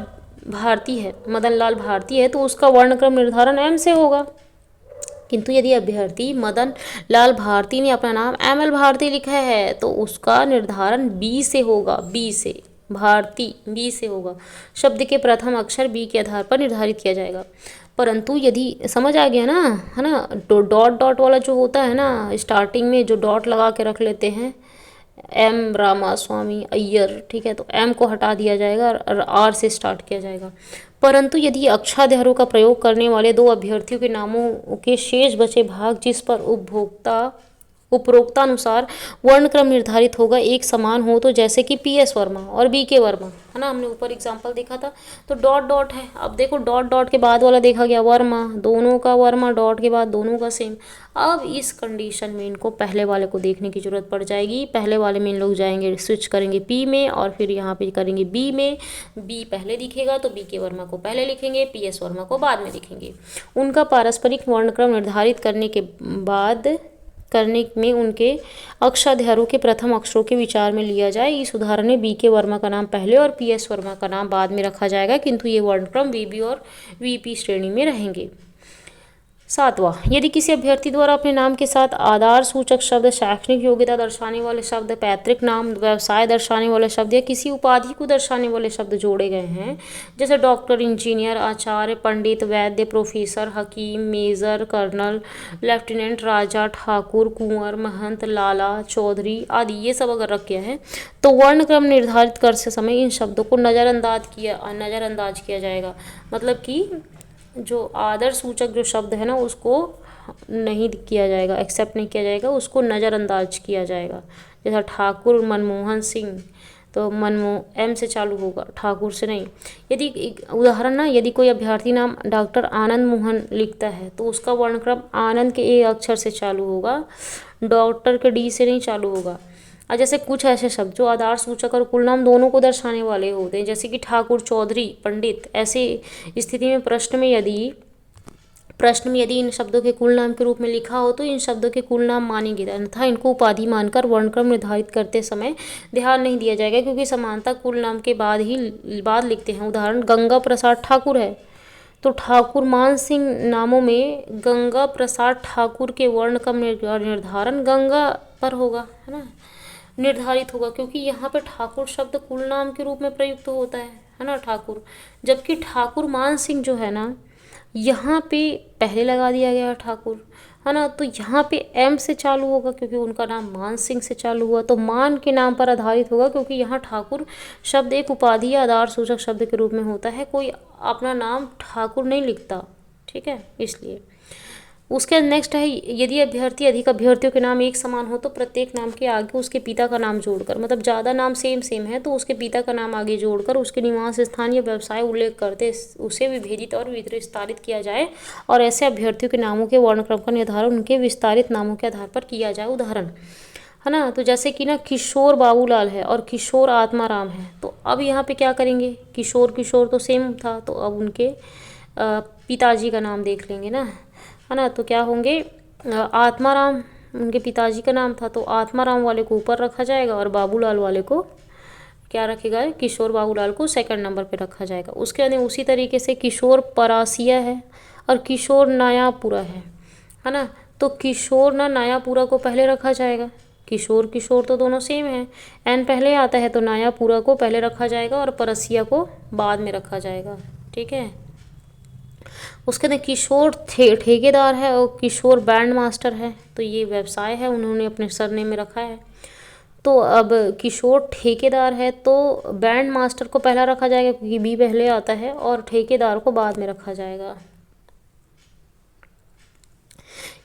भारती है तो उसका वर्णक्रम निर्धारण एम से होगा, किंतु यदि अभ्यर्थी मदन लाल भारती ने अपना नाम एम एल भारती लिखा है तो उसका निर्धारण बी से होगा, बी से होगा। शब्द के प्रथम अक्षर बी के आधार पर निर्धारित किया जाएगा। परंतु यदि समझ आ गया ना, है ना, तो डॉट वाला जो होता है ना, स्टार्टिंग में जो डॉट लगा के रख लेते हैं एम रामास्वामी अय्यर, ठीक है, तो एम को हटा दिया जाएगा और आर से स्टार्ट किया जाएगा। परंतु यदि अक्षाध्यारों का प्रयोग करने वाले दो अभ्यर्थियों के नामों के शेष बचे भाग जिस पर उपरोक्तानुसार वर्णक्रम निर्धारित होगा एक समान हो, तो जैसे कि पी एस वर्मा और बी के वर्मा, है ना, हमने ऊपर एग्जाम्पल देखा था। तो डॉट है, अब देखो डॉट के बाद वाला देखा गया वर्मा, दोनों का वर्मा, डॉट के बाद दोनों का सेम। अब इस कंडीशन में इनको पहले वाले को देखने की जरूरत पड़ जाएगी। पहले वाले में इन लोग जाएंगे, स्विच करेंगे पी में और फिर यहाँ पे करेंगे बी में। बी पहले दिखेगा तो बी के वर्मा को पहले लिखेंगे, पी एस वर्मा को बाद में लिखेंगे। उनका पारस्परिक वर्णक्रम निर्धारित करने में उनके अक्षाध्यारों के प्रथम अक्षरों के विचार में लिया जाए। इस उदाहरण में बी के वर्मा का नाम पहले और पी एस वर्मा का नाम बाद में रखा जाएगा, किंतु ये वर्णक्रम वीबी और वीपी श्रेणी में रहेंगे। 7वां, यदि किसी अभ्यर्थी द्वारा अपने नाम के साथ आधार सूचक शब्द, शैक्षणिक योग्यता दर्शाने वाले शब्द, पैतृक नाम, व्यवसाय दर्शाने वाले शब्द या किसी उपाधि को दर्शाने वाले शब्द जोड़े गए हैं, जैसे डॉक्टर, इंजीनियर, आचार्य, पंडित, वैद्य, प्रोफेसर, हकीम, मेजर, कर्नल, लेफ्टिनेंट, राजा, ठाकुर, कुंवर, महंत, लाला, चौधरी आदि ये सब अगर रख गया है तो वर्णक्रम निर्धारित करते समय इन शब्दों को नज़रअंदाज किया जाएगा। मतलब कि जो आदर सूचक जो शब्द है ना उसको नहीं किया जाएगा, एक्सेप्ट नहीं किया जाएगा, उसको नज़रअंदाज किया जाएगा। जैसा ठाकुर मनमोहन सिंह, तो एम से चालू होगा, ठाकुर से नहीं। यदि उदाहरण ना, यदि कोई अभ्यर्थी नाम डॉक्टर आनंद मोहन लिखता है तो उसका वर्णक्रम आनंद के ए अक्षर से चालू होगा, डॉक्टर के डी से नहीं चालू होगा। और जैसे कुछ ऐसे शब्द जो आधार सूचक और कुल नाम दोनों को दर्शाने वाले होते हैं, जैसे कि ठाकुर, चौधरी, पंडित, ऐसे स्थिति में प्रश्न में यदि इन शब्दों के कुल नाम के रूप में लिखा हो तो इन शब्दों के कुल नाम मानेंगे, अन्यथा इनको उपाधि मानकर वर्णक्रम निर्धारित करते समय ध्यान नहीं दिया जाएगा, क्योंकि समानता कुल नाम के बाद लिखते हैं। उदाहरण, गंगा प्रसाद ठाकुर है तो ठाकुर मान सिंह नामों में गंगा प्रसाद ठाकुर के वर्ण का निर्धारण गंगा पर होगा, है ना। निर्धारित होगा, क्योंकि यहाँ पे ठाकुर शब्द कुल नाम के रूप में प्रयुक्त होता है ना, ठाकुर। जबकि ठाकुर मान सिंह जो है ना, यहाँ पे पहले लगा दिया गया ठाकुर, है ना, तो यहाँ पे एम से चालू होगा क्योंकि उनका नाम मान सिंह से चालू हुआ, तो मान के नाम पर आधारित होगा, क्योंकि यहाँ ठाकुर शब्द एक उपाधि या आधार सूचक शब्द के रूप में होता है, कोई अपना नाम ठाकुर नहीं लिखता, ठीक है, इसलिए। उसके नेक्स्ट है, यदि अभ्यर्थी अधिक अभ्यर्थियों के नाम एक समान हो तो प्रत्येक नाम के आगे उसके पिता का नाम जोड़कर, मतलब ज़्यादा नाम सेम सेम है तो उसके पिता का नाम आगे जोड़कर उसके निवास स्थान या व्यवसाय उल्लेख करते उसे विभेदित और विस्तारित किया जाए, और ऐसे अभ्यर्थियों के नामों के वर्णक्रम का निर्धारण उनके विस्तारित नामों के आधार पर किया जाए। उदाहरण, है ना, तो जैसे कि ना किशोर बाबूलाल है और किशोर आत्माराम है, तो अब यहाँ पे क्या करेंगे, किशोर किशोर तो सेम था, तो अब उनके पिताजी का नाम देख लेंगे ना, है ना, तो क्या होंगे, आत्माराम उनके पिताजी का नाम था, तो आत्माराम वाले को ऊपर रखा जाएगा और बाबूलाल वाले को क्या रखेगा, किशोर बाबूलाल को सेकंड नंबर पे रखा जाएगा। उसके बाद उसी तरीके से किशोर परासिया है और किशोर नयापुरा है ना, तो किशोर ना नयापुरा को पहले रखा जाएगा, किशोर किशोर तो दोनों सेम है, एन पहले आता है तो नयापुरा को पहले रखा जाएगा और परसिया को बाद में रखा जाएगा, ठीक है। उसके अंदर किशोर ठेकेदार है और किशोर बैंड मास्टर है, तो ये व्यवसाय है उन्होंने अपने सरनेम में रखा है। तो अब किशोर ठेकेदार है तो बैंड मास्टर को पहला रखा जाएगा क्योंकि बी पहले आता है, और ठेकेदार को बाद में रखा जाएगा।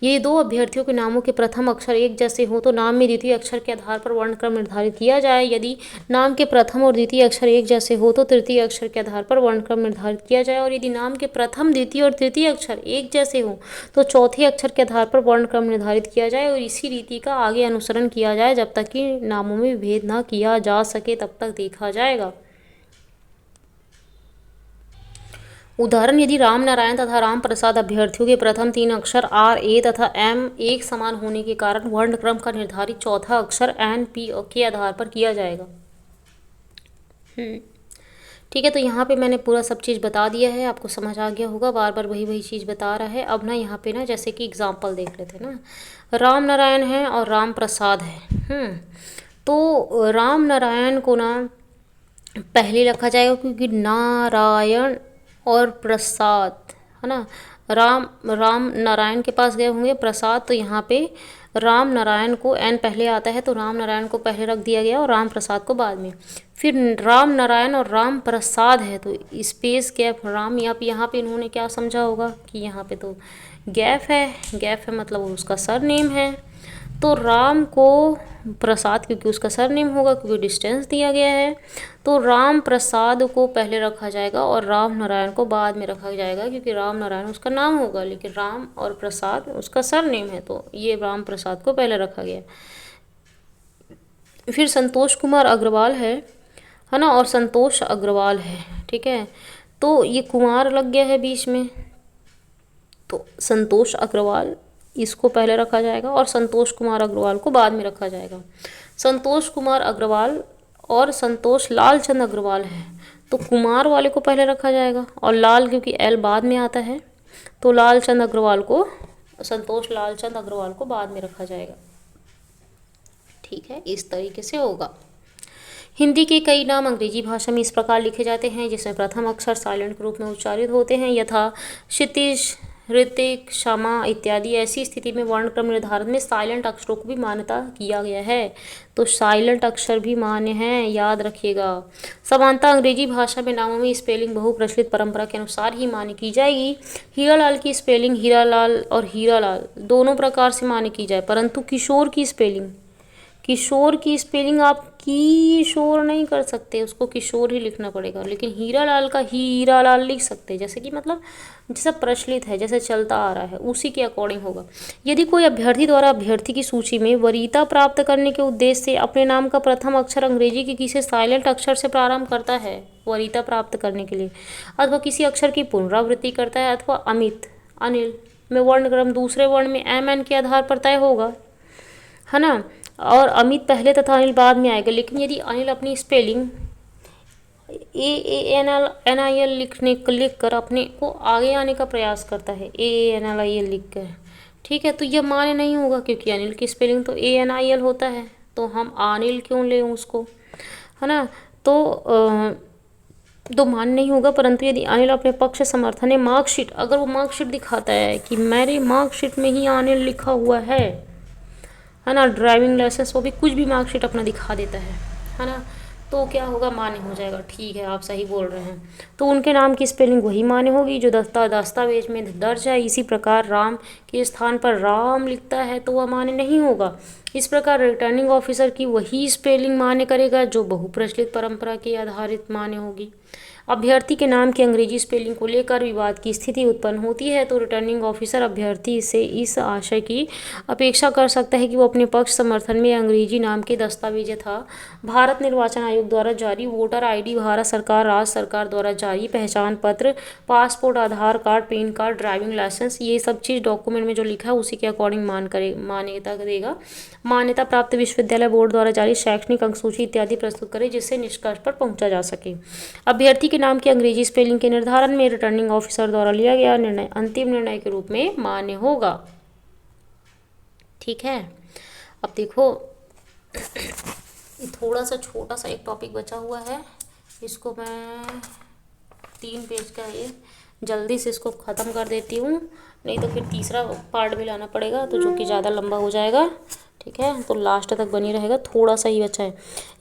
ये दो अभ्यर्थियों के नामों के प्रथम अक्षर एक जैसे हो तो नाम में द्वितीय अक्षर के आधार पर वर्णक्रम निर्धारित किया जाए। यदि नाम के प्रथम और द्वितीय अक्षर एक जैसे हो तो तृतीय अक्षर के आधार पर वर्णक्रम निर्धारित किया जाए, और यदि नाम के प्रथम द्वितीय और तृतीय अक्षर एक जैसे हो तो चौथे अक्षर के आधार पर वर्णक्रम निर्धारित किया जाए, और इसी रीति का आगे अनुसरण किया जाए जब तक कि नामों में भेद न किया जा सके तब तक देखा जाएगा। उदाहरण, यदि राम नारायण तथा राम प्रसाद अभ्यर्थियों के प्रथम तीन अक्षर आर ए तथा एम एक समान होने के कारण वर्णक्रम का निर्धारित चौथा अक्षर एन पी के आधार पर किया जाएगा। ठीक है, तो यहाँ पे मैंने पूरा सब चीज़ बता दिया है, आपको समझ आ गया होगा, बार बार वही वही चीज़ बता रहा है। अब ना यहाँ पे ना जैसे कि एग्जाम्पल देख लेते हैं ना, राम नारायण है और राम प्रसाद है। तो राम नारायण को ना पहले रखा जाएगा क्योंकि नारायण और प्रसाद, है ना, राम नारायण के पास गए होंगे, प्रसाद, तो यहाँ पे राम नारायण को एन पहले आता है तो राम नारायण को पहले रख दिया गया और राम प्रसाद को बाद में। फिर राम नारायण और राम प्रसाद है तो स्पेस गैप राम, यहाँ पे इन्होंने क्या समझा होगा कि यहाँ पे तो गैप है मतलब उसका सर नेम है, तो राम को प्रसाद क्योंकि उसका सरनेम होगा क्योंकि डिस्टेंस दिया गया है, तो राम प्रसाद को पहले रखा जाएगा और राम नारायण को बाद में रखा जाएगा क्योंकि राम नारायण उसका नाम होगा लेकिन राम और प्रसाद उसका सरनेम है, तो ये राम प्रसाद को पहले रखा गया। फिर संतोष कुमार अग्रवाल है ना, और संतोष अग्रवाल है, ठीक है, तो ये कुमार लग गया है बीच में, तो संतोष अग्रवाल इसको पहले रखा जाएगा और संतोष कुमार अग्रवाल को बाद में रखा जाएगा। संतोष कुमार अग्रवाल और संतोष लालचंद अग्रवाल है तो कुमार वाले को पहले रखा जाएगा और लाल क्योंकि एल बाद में आता है तो लालचंद अग्रवाल को, संतोष लालचंद अग्रवाल को बाद में रखा जाएगा। ठीक है, इस तरीके से होगा। हिंदी के कई नाम अंग्रेजी भाषा में इस प्रकार लिखे जाते हैं जिसमें प्रथम अक्षर साइलेंट के रूप में उच्चारित होते हैं, यथा क्षितिज, ऋतिक, क्षमा इत्यादि। ऐसी स्थिति में वर्णक्रम निर्धारण में साइलेंट अक्षरों को भी मान्यता किया गया है, तो साइलेंट अक्षर भी मान्य हैं, याद रखिएगा। समानता अंग्रेजी भाषा में नामों में स्पेलिंग बहुप्रचलित परंपरा के अनुसार ही मान्य की जाएगी। हीरालाल की स्पेलिंग हीरालाल और हीरालाल दोनों प्रकार से मान्य की जाए, परंतु किशोर की स्पेलिंग आप किशोर नहीं कर सकते, उसको किशोर ही लिखना पड़ेगा, लेकिन हीरालाल का हीरालाल लिख सकते, जैसे कि मतलब जैसा प्रचलित है, जैसे चलता आ रहा है उसी के अकॉर्डिंग होगा। यदि कोई अभ्यर्थी द्वारा अभ्यर्थी की सूची में वरीयता प्राप्त करने के उद्देश्य से अपने नाम का प्रथम अक्षर अंग्रेजी के किसी साइलेंट अक्षर से प्रारंभ करता है वरीयता प्राप्त करने के लिए, अथवा किसी अक्षर की पुनरावृत्ति करता है, अथवा अमित अनिल में वर्णक्रम दूसरे वर्ण में एम एन के आधार पर तय होगा, है ना, और अमित पहले तथा अनिल बाद में आएगा। लेकिन यदि अनिल अपनी स्पेलिंग AANIL लिख कर अपने को आगे आने का प्रयास करता है, AANIL लिख कर, ठीक है, तो यह मान्य नहीं होगा क्योंकि अनिल की स्पेलिंग तो ANIL होता है, तो हम अनिल क्यों लें उसको, है ना। तो मान्य नहीं होगा। परंतु यदि अनिल अपने पक्ष समर्थन है मार्कशीट, अगर वो मार्कशीट दिखाता है कि मेरे मार्कशीट में ही अनिल लिखा हुआ है ना, ड्राइविंग लाइसेंस, वो भी कुछ भी मार्कशीट अपना दिखा देता है ना, तो क्या होगा, मान्य हो जाएगा। ठीक है, आप सही बोल रहे हैं। तो उनके नाम की स्पेलिंग वही मान्य होगी जो दस्तावेज में दर्ज है। इसी प्रकार राम के स्थान पर राम लिखता है तो वह मान्य नहीं होगा। इस प्रकार रिटर्निंग ऑफिसर की वही स्पेलिंग मान्य करेगा जो बहुप्रचलित परंपरा के आधारित मान्य होगी। अभ्यर्थी के नाम की अंग्रेजी स्पेलिंग को लेकर विवाद की स्थिति उत्पन्न होती है तो रिटर्निंग ऑफिसर अभ्यर्थी से इस आशय की अपेक्षा कर सकता है कि वो अपने पक्ष समर्थन में अंग्रेजी नाम के दस्तावेज था भारत निर्वाचन आयोग द्वारा जारी वोटर आईडी, भारत सरकार राज्य सरकार द्वारा जारी पहचान पत्र, passport, Aadhaar card, PAN card, driving licence, ये सब चीज़ डॉक्यूमेंट में जो लिखा है उसी के अकॉर्डिंग मान्यता देगा। मान्यता प्राप्त विश्वविद्यालय बोर्ड द्वारा जारी शैक्षणिक अंकसूची इत्यादि प्रस्तुत करे जिससे निष्कर्ष पर पहुंचा जा सके। अभ्यर्थी के नाम की अंग्रेजी स्पेलिंग के निर्धारण में रिटर्निंग ऑफिसर द्वारा लिया गया निर्णय अंतिम निर्णय के रूप में मान्य होगा। ठीक है, अब देखो थोड़ा सा छोटा सा एक टॉपिक बचा हुआ है, इसको मैं 3 पेज का ये जल्दी से इसको ख़त्म कर देती हूँ, नहीं तो फिर तीसरा पार्ट भी लाना पड़ेगा तो जो कि ज़्यादा लंबा हो जाएगा। ठीक है, तो लास्ट तक बनी रहेगा, थोड़ा सा ही बचा है।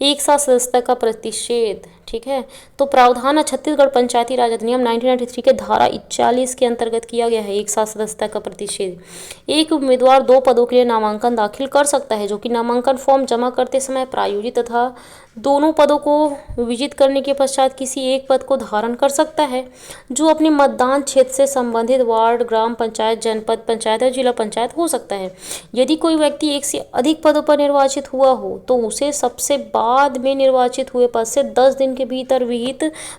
एक साथ सदस्यता का प्रतिषेध। ठीक है, तो प्रावधान है छत्तीसगढ़ पंचायती राज अधिनियम 1993 के धारा 41 के अंतर्गत किया गया है। एक साथ सदस्यता का प्रतिषेध। एक उम्मीदवार 2 पदों के लिए नामांकन दाखिल कर सकता है जो कि नामांकन फॉर्म जमा करते समय प्रायोजित तथा दोनों पदों को विजित करने के पश्चात किसी एक पद को धारण कर सकता है जो अपने मतदान क्षेत्र से संबंधित वार्ड, ग्राम पंचायत, जनपद पंचायत या जिला पंचायत हो सकता है। यदि कोई व्यक्ति एक से अधिक पदों पर निर्वाचित हुआ हो तो उसे सबसे बाद में निर्वाचित हुए पद से 10 दिन के भीतर विहित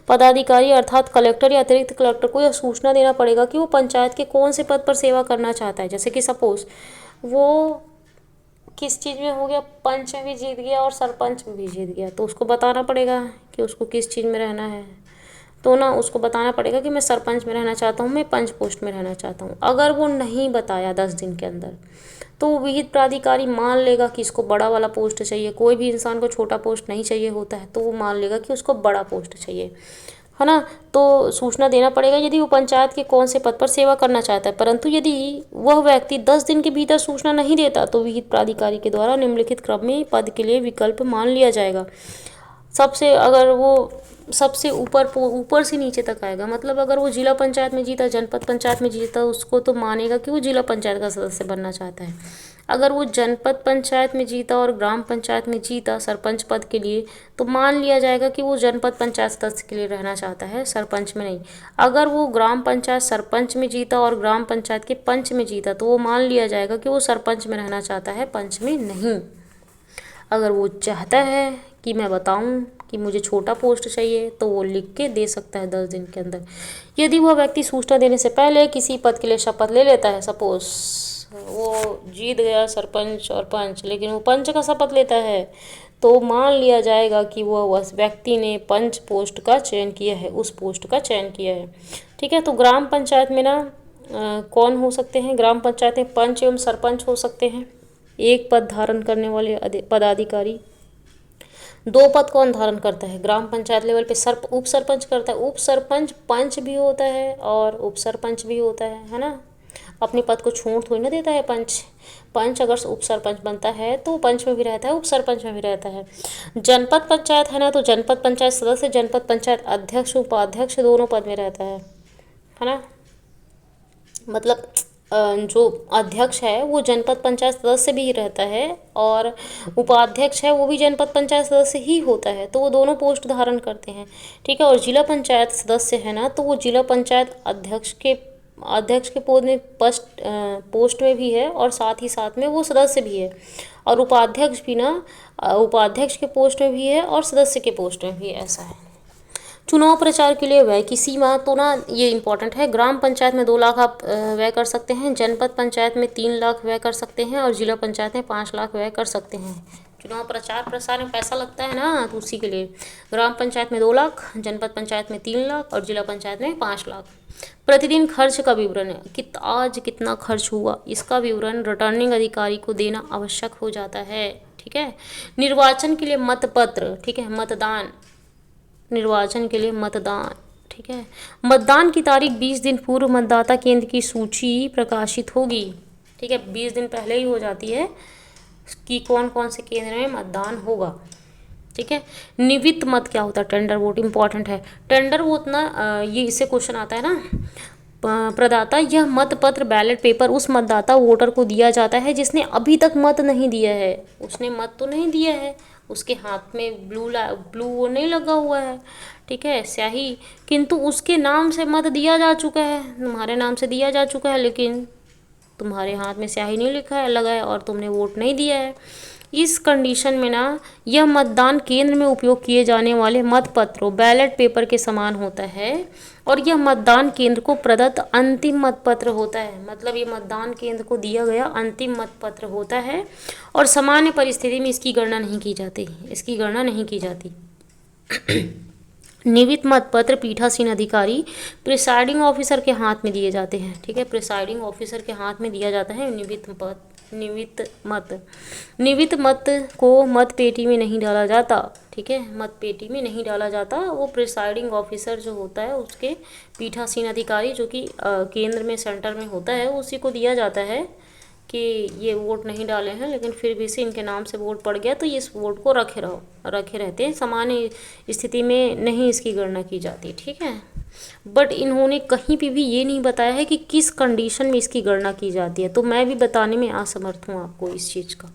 पदाधिकारी अर्थात कलेक्टर या अतिरिक्त कलेक्टर को यह सूचना देना पड़ेगा कि वो पंचायत के कौन से पद पर सेवा करना चाहता है। जैसे कि सपोज वो किस चीज़ में हो गया, पंच में भी जीत गया और सरपंच में भी जीत गया, तो उसको बताना पड़ेगा कि उसको किस चीज़ में रहना है। तो ना उसको बताना पड़ेगा कि मैं सरपंच में रहना चाहता हूँ, मैं पंच पोस्ट में रहना चाहता हूँ। अगर वो नहीं बताया 10 दिन के अंदर तो विहित प्राधिकारी मान लेगा कि इसको बड़ा वाला पोस्ट चाहिए। कोई भी इंसान को छोटा पोस्ट नहीं चाहिए होता है तो वो मान लेगा कि उसको बड़ा पोस्ट चाहिए, है ना। तो सूचना देना पड़ेगा यदि वो पंचायत के कौन से पद पर सेवा करना चाहता है। परंतु यदि वह व्यक्ति 10 दिन के भीतर सूचना नहीं देता तो विहित प्राधिकारी के द्वारा निम्नलिखित क्रम में पद के लिए विकल्प मान लिया जाएगा। अगर वो सबसे ऊपर से नीचे तक आएगा, मतलब अगर वो जिला पंचायत में जीता, जनपद पंचायत में जीता, उसको तो मानेगा कि वो जिला पंचायत का सदस्य बनना चाहता है। अगर वो जनपद पंचायत में जीता और ग्राम पंचायत में जीता सरपंच पद के लिए तो मान लिया जाएगा कि वो जनपद पंचायत सदस्य के लिए रहना चाहता है, सरपंच में नहीं। अगर वो ग्राम पंचायत सरपंच में जीता और ग्राम पंचायत के पंच में जीता तो वो मान लिया जाएगा कि वो सरपंच में रहना चाहता है, पंच में नहीं। अगर वो चाहता है कि मैं बताऊं कि मुझे छोटा पोस्ट चाहिए तो वो लिख के दे सकता है 10 दिन के अंदर। यदि वह व्यक्ति सूचना देने से पहले किसी पद के लिए शपथ ले लेता है, सपोज वो जीत गया सरपंच और पंच लेकिन वो पंच का शपथ लेता है तो मान लिया जाएगा कि वह उस व्यक्ति ने पंच पोस्ट का चयन किया है, उस पोस्ट का चयन किया है। ठीक है, तो ग्राम पंचायत में ना कौन हो सकते हैं, ग्राम पंचायत में पंच एवं सरपंच हो सकते हैं। एक पद धारण करने वाले पदाधिकारी। 2 पद कौन धारण करता है, ग्राम पंचायत लेवल पे उप सरपंच करता है। उप सरपंच पंच भी होता है और उप सरपंच भी होता है ना। अपने पद को छोड़ थोड़ी ना देता है पंच अगर उप सरपंच बनता है तो पंच में भी रहता है, उप सरपंच में भी रहता है। जनपद पंचायत है ना, तो जनपद पंचायत सदस्य, जनपद पंचायत अध्यक्ष, उपाध्यक्ष दोनों पद में रहता है ना। मतलब जो अध्यक्ष है वो जनपद पंचायत सदस्य भी रहता है और उपाध्यक्ष है वो भी जनपद पंचायत सदस्य ही होता है, तो वो दोनों पोस्ट धारण करते हैं। ठीक है, और जिला पंचायत सदस्य है ना, तो वो जिला पंचायत अध्यक्ष के पोस्ट में भी है और साथ ही साथ में वो सदस्य भी है। और उपाध्यक्ष भी ना उपाध्यक्ष के पोस्ट में भी है और सदस्य के पोस्ट में भी, ऐसा है। चुनाव प्रचार के लिए व्यय की सीमा, तो ना ये इम्पोर्टेंट है। ग्राम पंचायत में 2 लाख आप व्यय कर सकते हैं, जनपद पंचायत में 3 लाख व्यय कर सकते हैं और जिला पंचायत में 5 लाख व्यय कर सकते हैं। चुनाव प्रचार प्रसार में पैसा लगता है ना, तो उसी के लिए ग्राम पंचायत में 2 लाख, जनपद पंचायत में 3 लाख और जिला पंचायत में 5 लाख। प्रतिदिन खर्च का विवरण आज कितना खर्च हुआ इसका विवरण रिटर्निंग अधिकारी को देना आवश्यक हो जाता है। ठीक है। निर्वाचन के लिए मतपत्र, ठीक है, मतदान, निर्वाचन के लिए मतदान, ठीक है। मतदान की तारीख 20 दिन पूर्व मतदाता केंद्र की सूची प्रकाशित होगी, ठीक है, 20 दिन पहले ही हो जाती है कि कौन कौन से केंद्र में मतदान होगा, ठीक है। निवित मत क्या होता है? टेंडर वोट, इंपॉर्टेंट है। टेंडर वोट ना, ये इससे क्वेश्चन आता है ना, प्रदाता, यह मतपत्र बैलेट पेपर उस मतदाता वोटर को दिया जाता है जिसने अभी तक मत नहीं दिया है। उसने मत तो नहीं दिया है, उसके हाथ में ब्लू वो नहीं लगा हुआ है, ठीक है, स्याही, किंतु उसके नाम से मत दिया जा चुका है, तुम्हारे नाम से दिया जा चुका है, लेकिन तुम्हारे हाथ में स्याही नहीं लिखा है, लगा है, और तुमने वोट नहीं दिया है। इस कंडीशन में ना, यह मतदान केंद्र में उपयोग किए जाने वाले मतपत्रों बैलेट पेपर के समान होता है और यह मतदान केंद्र को प्रदत्त अंतिम मतपत्र होता है। मतलब ये मतदान केंद्र को दिया गया अंतिम मतपत्र होता है और सामान्य परिस्थिति में इसकी गणना नहीं की जाती, इसकी गणना नहीं की जाती। निवित मतपत्र पीठासीन अधिकारी प्रिसाइडिंग ऑफिसर के हाथ में दिए जाते हैं, ठीक है, प्रिसाइडिंग ऑफिसर के हाथ में दिया जाता है निवित मत को मत पेटी में नहीं डाला जाता, ठीक है, मत पेटी में नहीं डाला जाता, वो प्रिसाइडिंग ऑफिसर जो होता है उसके पीठासीन अधिकारी जो कि केंद्र में, सेंटर में होता है, उसी को दिया जाता है कि ये वोट नहीं डाले हैं लेकिन फिर भी से इनके नाम से वोट पड़ गया तो ये इस वोट को रखे रहते हैं, सामान्य स्थिति में नहीं इसकी गणना की जाती, ठीक है। बट इन्होंने कहीं पे भी ये नहीं बताया है कि किस कंडीशन में इसकी गणना की जाती है, तो मैं भी बताने में असमर्थ हूँ आपको इस चीज़ का।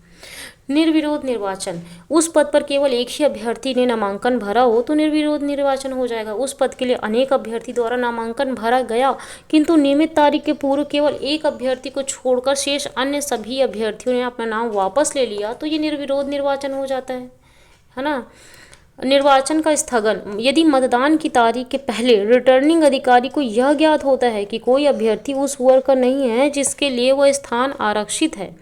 निर्विरोध निर्वाचन, उस पद पर केवल एक ही अभ्यर्थी ने नामांकन भरा हो तो निर्विरोध निर्वाचन हो जाएगा। उस पद के लिए अनेक अभ्यर्थी द्वारा नामांकन भरा गया किंतु नियमित तारीख के पूर्व केवल एक अभ्यर्थी को छोड़कर शेष अन्य सभी अभ्यर्थियों ने अपना नाम वापस ले लिया तो ये निर्विरोध निर्वाचन हो जाता है ना। निर्वाचन का स्थगन, यदि मतदान की तारीख के पहले रिटर्निंग अधिकारी को यह ज्ञात होता है कि कोई अभ्यर्थी उस वर्ग का नहीं है जिसके लिए वह स्थान आरक्षित है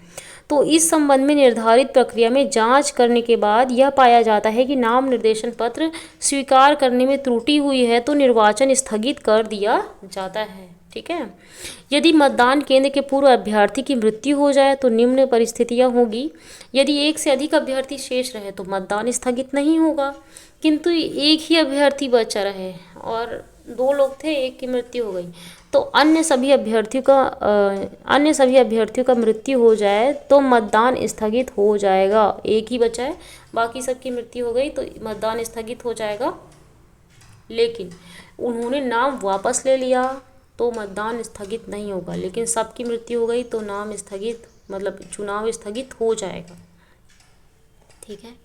तो इस संबंध में निर्धारित प्रक्रिया में जांच करने के बाद यह पाया जाता है कि नाम निर्देशन पत्र स्वीकार करने में त्रुटि हुई है तो निर्वाचन स्थगित कर दिया जाता है, ठीक है। यदि मतदान केंद्र के पूर्व अभ्यर्थी की मृत्यु हो जाए तो निम्न परिस्थितियां होगी। यदि एक से अधिक अभ्यर्थी शेष रहे तो मतदान स्थगित नहीं होगा किंतु एक ही अभ्यर्थी बचा रहे और 2 लोग थे, एक की मृत्यु हो गई तो अन्य सभी अभ्यर्थियों का मृत्यु हो जाए तो मतदान स्थगित हो जाएगा। एक ही बचा है, बाकी सबकी मृत्यु हो गई तो मतदान स्थगित हो जाएगा, लेकिन उन्होंने नाम वापस ले लिया तो मतदान स्थगित नहीं होगा, लेकिन सबकी मृत्यु हो गई तो नाम स्थगित, मतलब चुनाव स्थगित हो जाएगा, ठीक है।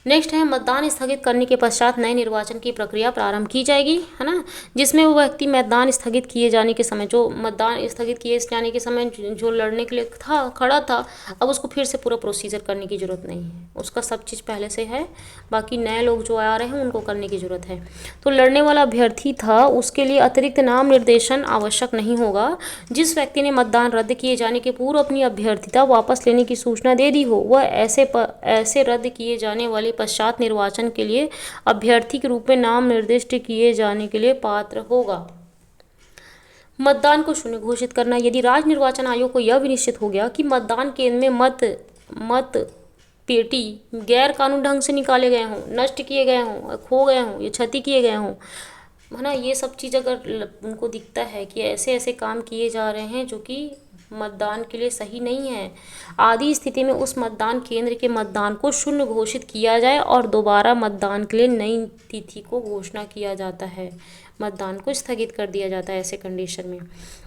नेक्स्ट है मतदान स्थगित करने के पश्चात नए निर्वाचन की प्रक्रिया प्रारंभ की जाएगी, है ना, जिसमें वो व्यक्ति मतदान स्थगित किए जाने के समय, जो मतदान स्थगित किए जाने के समय जो लड़ने के लिए खड़ा था, अब उसको फिर से पूरा प्रोसीजर करने की ज़रूरत नहीं है, उसका सब चीज़ पहले से है, बाकी नए लोग जो आ रहे हैं उनको करने की ज़रूरत है। तो लड़ने वाला अभ्यर्थी था उसके लिए अतिरिक्त नाम निर्देशन आवश्यक नहीं होगा। जिस व्यक्ति ने मतदान रद्द किए जाने के पूर्व अपनी अभ्यर्थिता वापस लेने की सूचना दे दी हो वह ऐसे रद्द किए जाने वाले पश्चात निर्वाचन के लिए अभ्यर्थी के रूप में नाम निर्दिष्ट किए जाने के लिए पात्र होगा। मतदान को शून्य घोषित करना, यदि राज्य निर्वाचन आयोग को यह विनिश्चित हो गया कि मतदान केंद्र में मत पेटी गैर कानूनी ढंग से निकाले गए हों, नष्ट किए गए हों, खो गए हों या क्षति किए गए हों, है ना, ये सब चीज़ अगर उनको दिखता है कि ऐसे ऐसे काम किए जा रहे हैं जो कि मतदान के लिए सही नहीं है, आदि स्थिति में उस मतदान केंद्र के मतदान को शून्य घोषित किया जाए और दोबारा मतदान के लिए नई तिथि को घोषणा किया जाता है, मतदान को स्थगित कर दिया जाता है ऐसे कंडीशन में।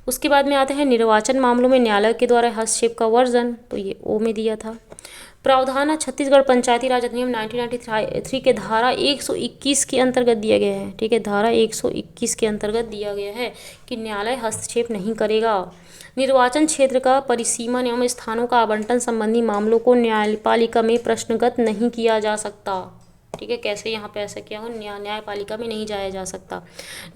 उसके बाद में आते हैं निर्वाचन मामलों में न्यायालय के द्वारा हस्तक्षेप का वर्जन, तो ये ओ में दिया था। प्रावधान छत्तीसगढ़ पंचायती राज अधिनियम 1993 के धारा 121 के अंतर्गत दिया गया है, ठीक है, धारा 121 के अंतर्गत दिया गया है कि न्यायालय हस्तक्षेप नहीं करेगा। निर्वाचन क्षेत्र का परिसीमन एवं स्थानों का आवंटन संबंधी मामलों को न्यायपालिका में प्रश्नगत नहीं किया जा सकता, ठीक है, कैसे यहाँ पे ऐसा किया हो, न्यायपालिका में नहीं जाया जा सकता।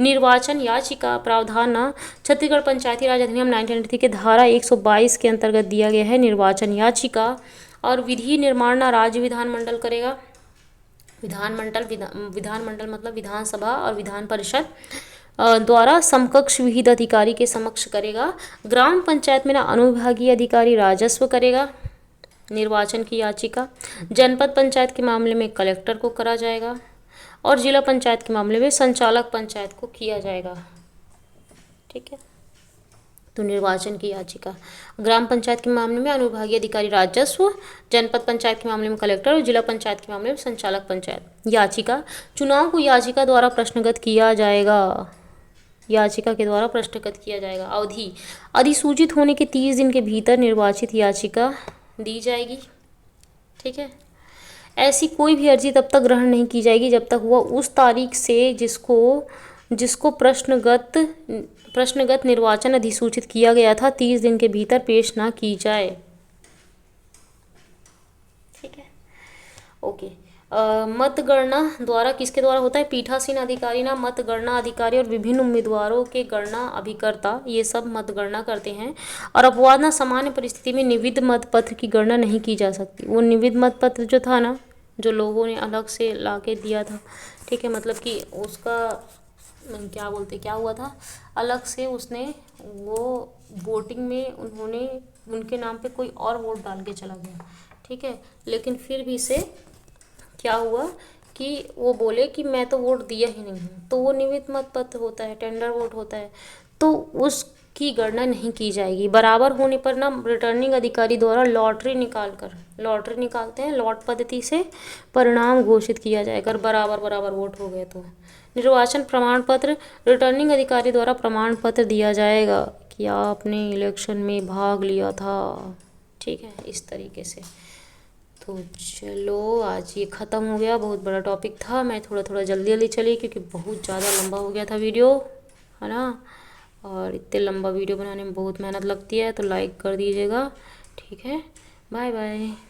निर्वाचन याचिका प्रावधान छत्तीसगढ़ पंचायती राज अधिनियम 1993 के धारा 122 के अंतर्गत दिया गया है। निर्वाचन याचिका और विधि निर्माण राज्य विधानमंडल करेगा, विधानमंडल मतलब विधानसभा और विधान परिषद द्वारा समकक्ष विहित अधिकारी के समक्ष करेगा। ग्राम पंचायत में ना अनुविभागीय अधिकारी राजस्व करेगा, निर्वाचन की याचिका। जनपद पंचायत के मामले में कलेक्टर को करा जाएगा और जिला पंचायत के मामले में संचालक पंचायत को किया जाएगा। ठीक है, तो निर्वाचन की याचिका। ग्राम पंचायत के मामले में अनुविभागीय अधिकारी राजस्व, जनपद पंचायत के मामले में कलेक्टर और जिला पंचायत के मामले में संचालक पंचायत। याचिका, चुनाव को याचिका द्वारा प्रश्नगत किया जाएगा, याचिका के द्वारा प्रश्नगत किया जाएगा। अवधि, अधिसूचित होने के 30 दिन के भीतर निर्वाचित याचिका दी जाएगी। ठीक है, ऐसी कोई भी अर्जी तब तक ग्रहण नहीं की जाएगी जब तक वह उस तारीख से जिसको प्रश्नगत निर्वाचन अधिसूचित किया गया था 30 दिन के भीतर पेश ना की जाए। ठीक है, ओके। मतगणना द्वारा किसके द्वारा होता है? पीठासीन अधिकारी ना, मतगणना अधिकारी और विभिन्न उम्मीदवारों के गणना अभिकर्ता, ये सब मतगणना करते हैं। और अपवाद ना, सामान्य परिस्थिति में निविद मतपत्र की गणना नहीं की जा सकती। वो निविद मतपत्र जो था ना, जो लोगों ने अलग से ला के दिया था, ठीक है, मतलब कि उसका क्या हुआ था, अलग से उसने वो वोटिंग में उनके नाम पे कोई और वोट डाल के चला गया। ठीक है, लेकिन फिर भी से क्या हुआ कि वो बोले कि मैं तो वोट दिया ही नहीं हूँ, तो वो निविद मतपत्र होता है, टेंडर वोट होता है, तो उसकी गणना नहीं की जाएगी। बराबर होने पर ना रिटर्निंग अधिकारी द्वारा लॉटरी निकालते हैं, लॉट पद्धति से परिणाम घोषित किया जाएगा। अगर बराबर वोट हो गए तो निर्वाचन प्रमाण पत्र, रिटर्निंग अधिकारी द्वारा प्रमाण पत्र दिया जाएगा कि आपने इलेक्शन में भाग लिया था। ठीक है, इस तरीके से। तो चलो आज ये ख़त्म हो गया, बहुत बड़ा टॉपिक था, मैं थोड़ा जल्दी चली क्योंकि बहुत ज़्यादा लंबा हो गया था वीडियो, है ना। और इतने लंबा वीडियो बनाने में बहुत मेहनत लगती है, तो लाइक कर दीजिएगा। ठीक है, बाय बाय।